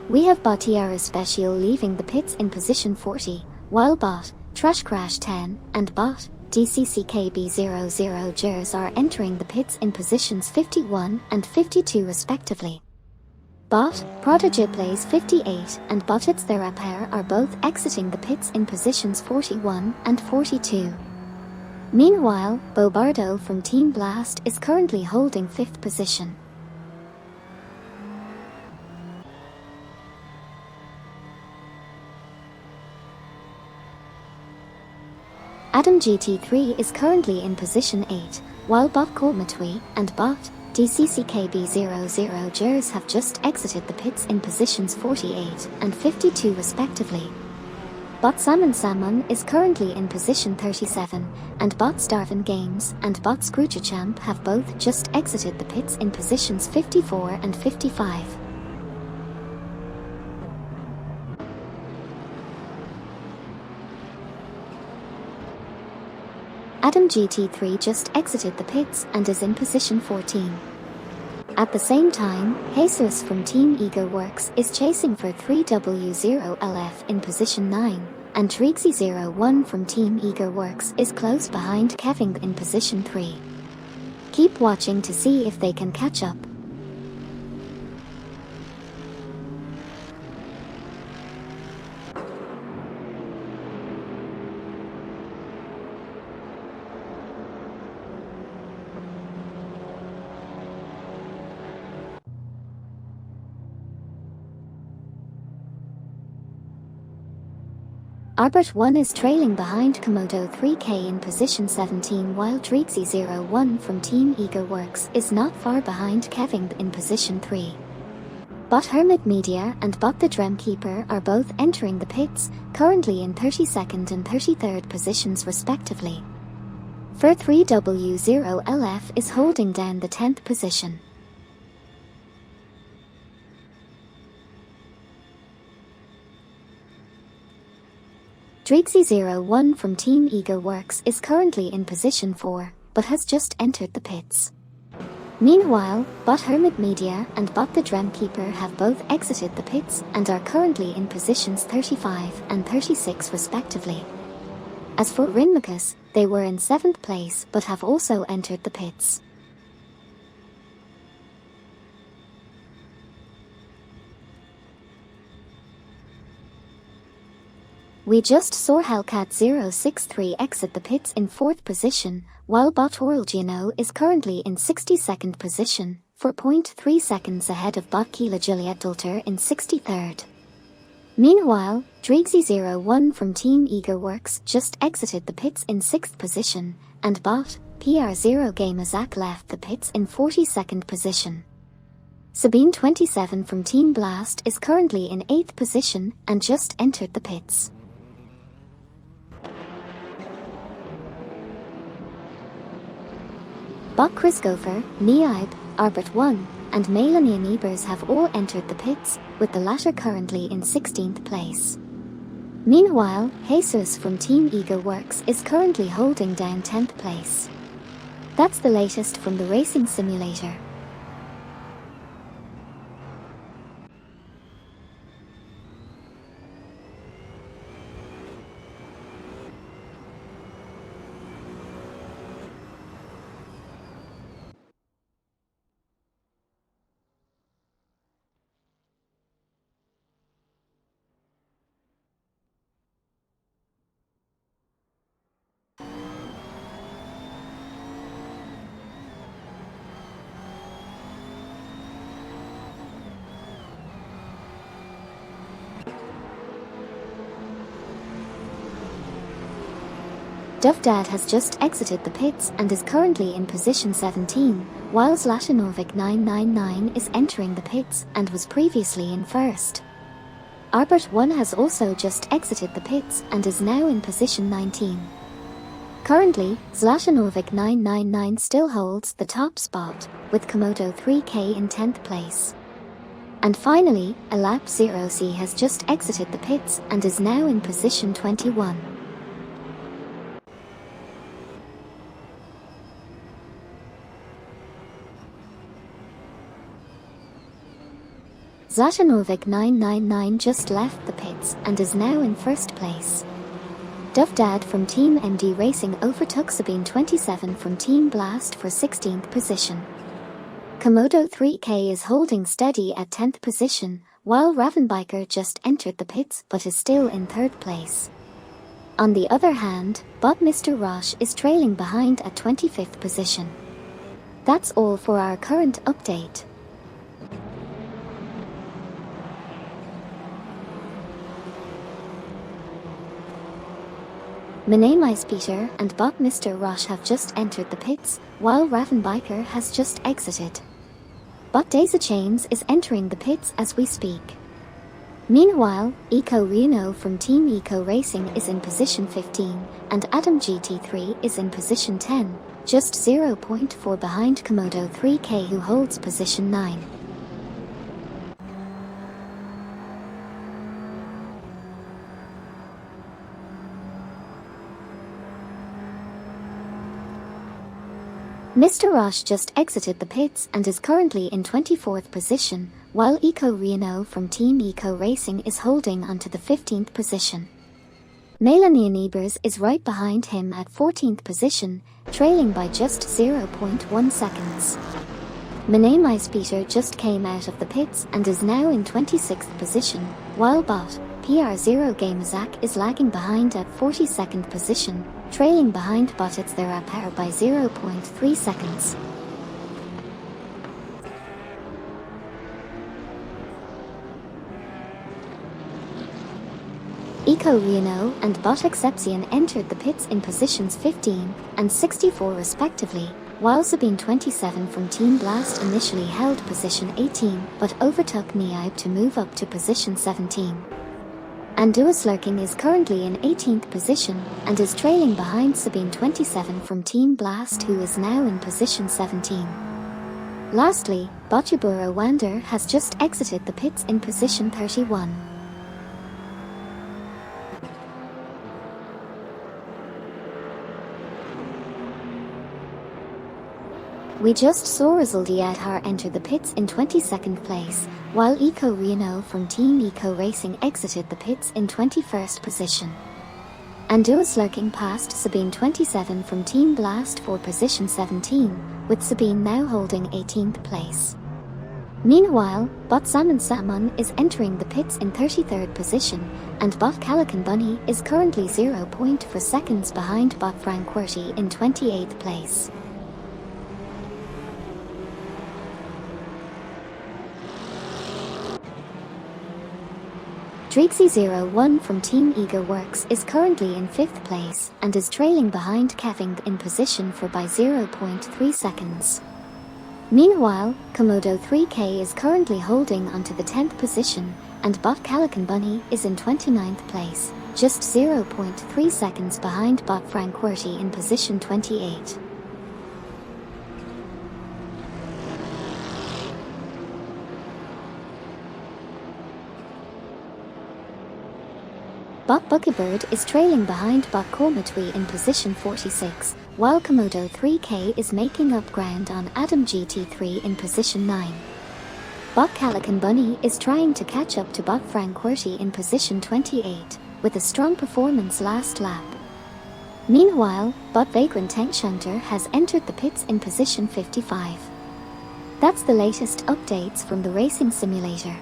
We have Botiara Special leaving the pits in position 40, while Bot, Trash Crash 10, and Bot, DCCKB00 Jers are entering the pits in positions 51 and 52 respectively. Bot, Prodigy Plays 58 and Botitz the Rapper are both exiting the pits in positions 41 and 42. Meanwhile, Bobardo from Team Blast is currently holding 5th position. Adam GT3 is currently in position 8, while Bob Kolmatwi and Bot, DCCKB00 Jers have just exited the pits in positions 48 and 52 respectively. Bot Salmon is currently in position 37, and Bot Starvin Games and Bot Scrooge-Champ have both just exited the pits in positions 54 and 55. Adam GT3 just exited the pits and is in position 14. At the same time, Jesus from Team Eager Works is chasing for 3W0LF in position 9, and Trixie01 from Team Eager Works is close behind Kevin in position 3. Keep watching to see if they can catch up. Albert 1 is trailing behind Komodo 3K in position 17, while Dreezy01 from Team Ego Works is not far behind Kevin in position 3. Bot Hermit Media and Bot the Dremkeeper are both entering the pits, currently in 32nd and 33rd positions respectively. Fur 3W0LF is holding down the 10th position. Dreezy01 from Team Ego Works is currently in position 4, but has just entered the pits. Meanwhile, Bot Hermit Media and Bot the Dremkeeper have both exited the pits and are currently in positions 35 and 36 respectively. As for Rinmacus, they were in 7th place but have also entered the pits. We just saw Hellcat063 exit the pits in 4th position, while Bot Oralgino is currently in 62nd position, 4.3 seconds ahead of Bot Kila Juliet Dulter in 63rd. Meanwhile, Dreezy01 from Team Ego Works just exited the pits in 6th position, and Bot PR0 Gamazak left the pits in 42nd position. Sabine27 from Team Blast is currently in 8th position and just entered the pits. Bot Chris Gopher, Neib, Arbert 1, and Melanian Ebers have all entered the pits, with the latter currently in 16th place. Meanwhile, Jesus from Team Ego Works is currently holding down 10th place. That's the latest from the racing simulator. Dovdad has just exited the pits and is currently in position 17, while Zlatanovic 999 is entering the pits and was previously in 1st. Arbert 1 has also just exited the pits and is now in position 19. Currently, Zlatanovic 999 still holds the top spot, with Komodo 3K in 10th place. And finally, Alap 0C has just exited the pits and is now in position 21. Zlatanovic 999 just left the pits and is now in 1st place. Dovdad from Team MD Racing overtook Sabine27 from Team Blast for 16th position. Komodo 3K is holding steady at 10th position, while Ravenbiker just entered the pits but is still in 3rd place. On the other hand, Bot Mr. Roche is trailing behind at 25th position. That's all for our current update. Minamize Peter and Bot Mr. Roche have just entered the pits, while Ravenbiker has just exited. Bot Daisy Chains is entering the pits as we speak. Meanwhile, Eco Reno from Team Eco Racing is in position 15, and Adam GT3 is in position 10, just 0.4 behind Komodo 3K who holds position 9. Mr. Roche just exited the pits and is currently in 24th position, while Eco Reno from Team Eco Racing is holding onto the 15th position. Melanie Ebers is right behind him at 14th position, trailing by just 0.1 seconds. Menemis Peter just came out of the pits and is now in 26th position, while bot PR0 Gamezak is lagging behind at 42nd position, trailing behind Botets their Apar by 0.3 seconds. Eco Reno and Bot Exception entered the pits in positions 15 and 64 respectively, while Sabine 27 from Team Blast initially held position 18 but overtook Niaib to move up to position 17. Anduas Lurking is currently in 18th position and is trailing behind Sabine 27 from Team Blast, who is now in position 17. Lastly, Botjaburo Wander has just exited the pits in position 31. We just saw Rizaldi Adhar enter the pits in 22nd place, while Eco Reno from Team Eco Racing exited the pits in 21st position. Anduas Lurking passed Sabine 27 from Team Blast for position 17, with Sabine now holding 18th place. Meanwhile, Bot Salmon Salmon is entering the pits in 33rd position, and Bot Calican Bunny is currently 0.4 seconds behind Bot Frank Quirty in 28th place. Dreeksy01 from Team Ego Works is currently in 5th place and is trailing behind Keving in position for by 0.3 seconds. Meanwhile, Komodo 3K is currently holding onto the 10th position, and Bot Calican Bunny is in 29th place, just 0.3 seconds behind Bot Frank Quirty in position 28. Bot Buckybird is trailing behind Bot Kormatwi in position 46, while Komodo 3K is making up ground on Adam GT3 in position 9. Bot Calican Bunny is trying to catch up to Bot Frank Quirty in position 28, with a strong performance last lap. Meanwhile, Bot Vagrant Tank Shunter has entered the pits in position 55. That's the latest updates from the racing simulator.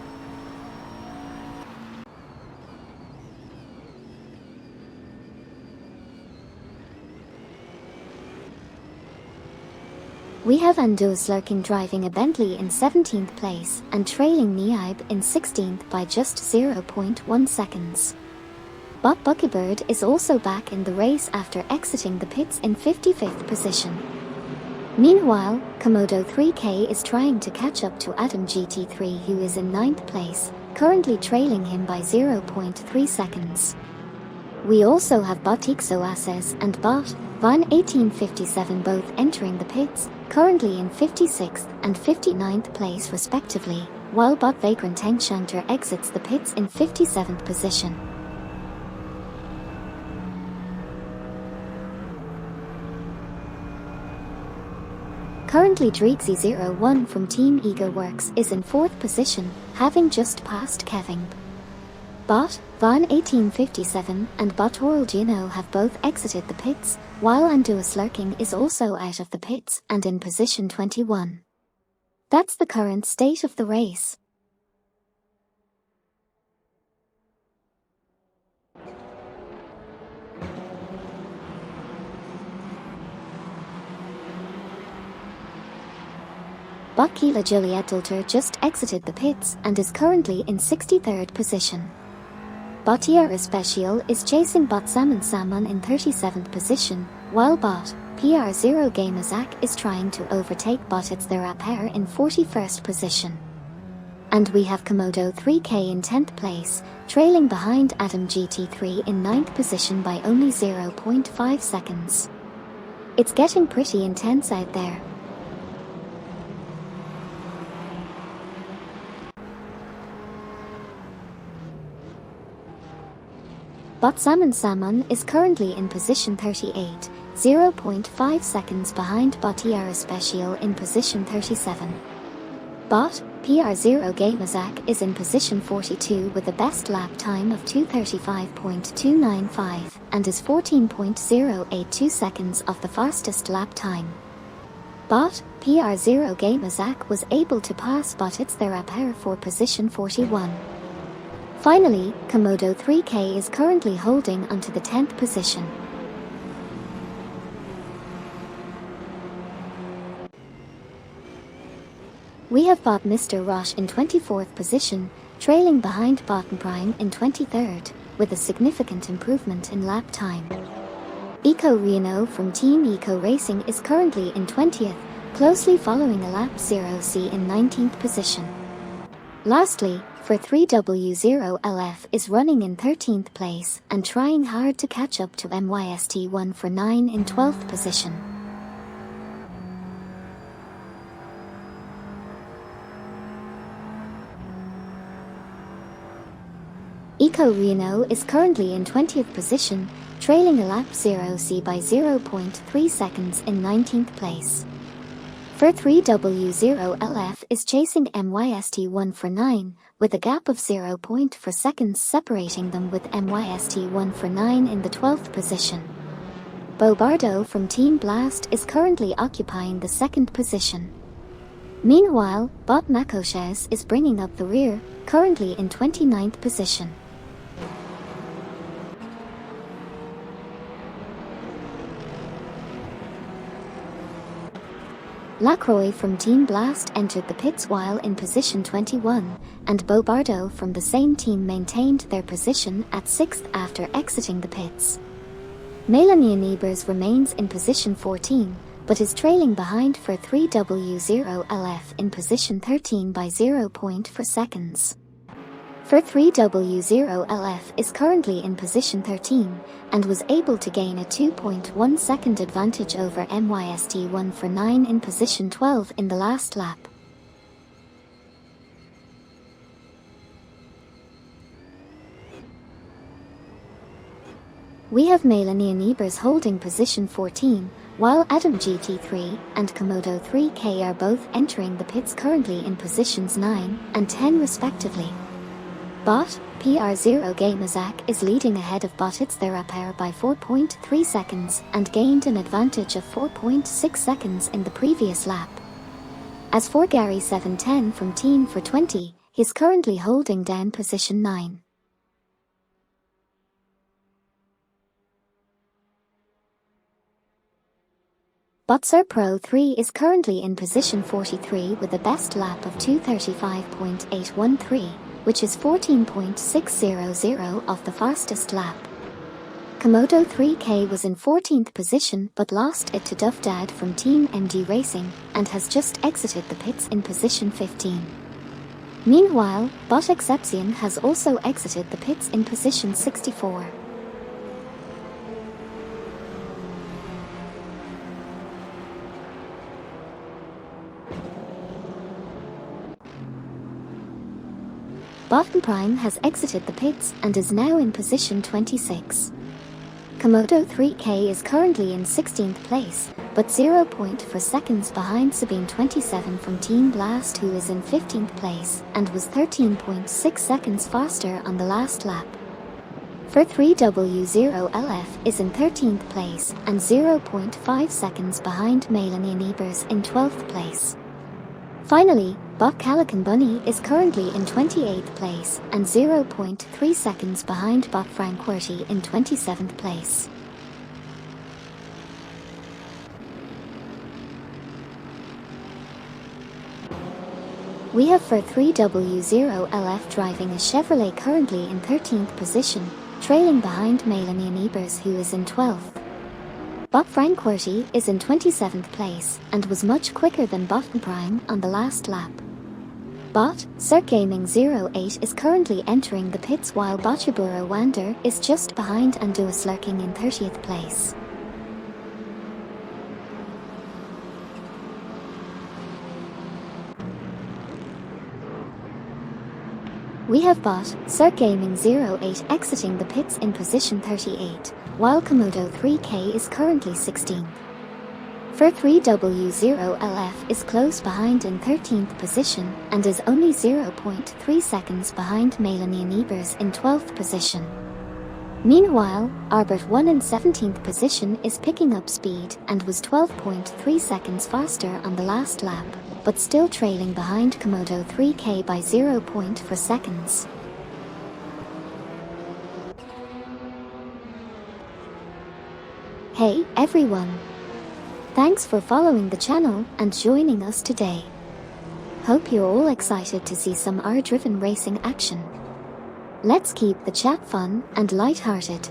We have Anduas Lurking driving a Bentley in 17th place and trailing Niaib in 16th by just 0.1 seconds. Bot Buckybird is also back in the race after exiting the pits in 55th position. Meanwhile, Komodo 3K is trying to catch up to Adam GT3, who is in 9th place, currently trailing him by 0.3 seconds. We also have Bot Ixoases and Bot Van 1857 both entering the pits, currently in 56th and 59th place respectively, while Bot Vagrant Tank Shunter exits the pits in 57th position. Currently Dreeksy01 from Team Ego Works is in 4th position, having just passed Keving. Bot Van 1857 and Bot Oral Gino have both exited the pits, while Anduas Lurking is also out of the pits and in position 21. That's the current state of the race. Bot Kila Juliet Dulter just exited the pits and is currently in 63rd position. Bot Tierra Special is chasing Bot Salmon Salmon in 37th position, while Bot PR0 Gamezak is trying to overtake Botets their Apar in 41st position. And we have Komodo 3K in 10th place, trailing behind Adam GT3 in 9th position by only 0.5 seconds. It's getting pretty intense out there. Bot Salmon Salmon is currently in position 38, 0.5 seconds behind Bot Tiara Special in position 37. Bot PR0 Gamazak is in position 42 with the best lap time of 2:35.295 and is 14.082 seconds off the fastest lap time. Bot PR0 Gamazak was able to pass Botits Therapere for position 41. Finally, Komodo 3K is currently holding onto the 10th position. We have Bot Mr. Roche in 24th position, trailing behind Bottom Prime in 23rd, with a significant improvement in lap time. Eco Reno from Team Eco Racing is currently in 20th, closely following a lap 0C in 19th position. Lastly, for 3W0LF is running in 13th place and trying hard to catch up to MYST1 for 9 in 12th position. Eco Reno is currently in 20th position, trailing a lap 0C by 0.3 seconds in 19th place. For 3W0LF is chasing MYST1 for 9, with a gap of 0.4 seconds separating them, with MYST1 for 9 in the 12th position. Bobardo from Team Blast is currently occupying the 2nd position. Meanwhile, Bot Makoshes is bringing up the rear, currently in 29th position. Lacroix from Team Blast entered the pits while in position 21, and Bobardo from the same team maintained their position at 6th after exiting the pits. Melanie Niebers remains in position 14, but is trailing behind for 3W0LF in position 13 by 0.4 seconds. For 3W0LF is currently in position 13, and was able to gain a 2.1 second advantage over MYST1 for 9 in position 12 in the last lap. We have Melanie Niebers holding position 14, while Adam GT3 and Komodo 3K are both entering the pits currently in positions 9 and 10 respectively. Bot PR0 Gamazak is leading ahead of Botits Therapere by 4.3 seconds and gained an advantage of 4.6 seconds in the previous lap. As for Gary 710 from Team for 20, he's currently holding down position 9. Botser Pro 3 is currently in position 43 with a best lap of 2:35.813. Which is 14.600 off the fastest lap. Komodo 3K was in 14th position but lost it to Duff Dad from Team MD Racing and has just exited the pits in position 15. Meanwhile, Bot Exception has also exited the pits in position 64. Bottom Prime has exited the pits and is now in position 26. Komodo 3K is currently in 16th place, but 0.4 seconds behind Sabine 27 from Team Blast, who is in 15th place and was 13.6 seconds faster on the last lap. For 3W0LF is in 13th place and 0.5 seconds behind Melanie Niebers in 12th place. Finally, Bot Calican Bunny is currently in 28th place and 0.3 seconds behind Bot Franquerty in 27th place. We have for 3W0LF driving a Chevrolet currently in 13th position, trailing behind Melanie Niebers, who is in 12th. Bot Franquerty is in 27th place and was much quicker than Bottom Prime on the last lap. Bot Cirque Gaming 08 is currently entering the pits while Bochaburo Wander is just behind Anduas lurking in 30th place. We have Bot Cirque Gaming 08 exiting the pits in position 38, while Komodo 3K is currently 16th. For 3W0LF is close behind in 13th position and is only 0.3 seconds behind Melanie Ebers in 12th position. Meanwhile, Arbert 1 in 17th position is picking up speed and was 12.3 seconds faster on the last lap, but still trailing behind Komodo 3K by 0.4 seconds. Hey everyone! Thanks for following the channel and joining us today. Hope you're all excited to see some R-driven racing action. Let's keep the chat fun and light-hearted.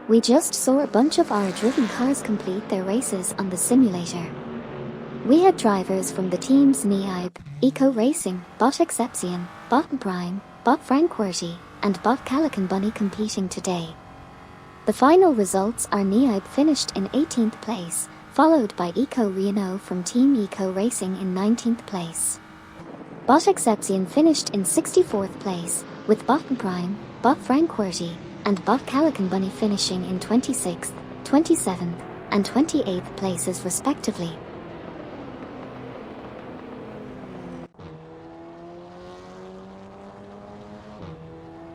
We just saw a bunch of R-driven cars complete their races on the simulator. We had drivers from the teams Neib, Eco Racing, Bot Exception, Bot Prime, Bot Frankworthy, and Bot Calican Bunny competing today. The final results are Neib finished in 18th place, followed by Eco Reno from Team Eco Racing in 19th place. Bot Exception finished in 64th place, with Bot Prime, Bot Frankworthy, and Bot Calican Bunny finishing in 26th, 27th, and 28th places respectively.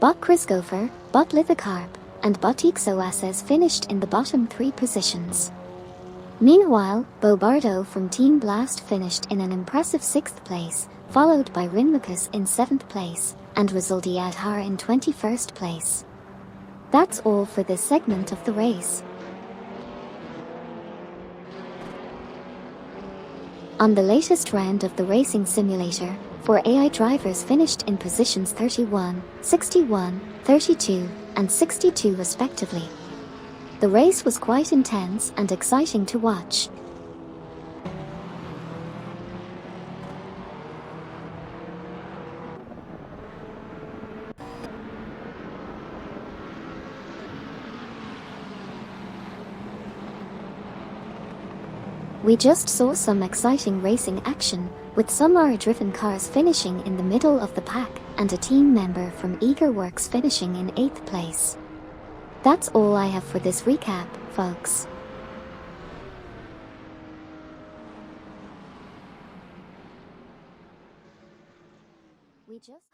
Bot Chrisgopher, Bot Lithocarp, and Bot Ixoases finished in the bottom 3 positions. Meanwhile, Bobardo from Team Blast finished in an impressive 6th place, followed by Rinlukas in 7th place, and Rizaldi Adhar in 21st place. That's all for this segment of the race. On the latest round of the racing simulator, 4 AI drivers finished in positions 31, 61, 32, and 62 respectively. The race was quite intense and exciting to watch. We just saw some exciting racing action, with some R-driven cars finishing in the middle of the pack and a team member from Eager Works finishing in 8th place. That's all I have for this recap, folks. We just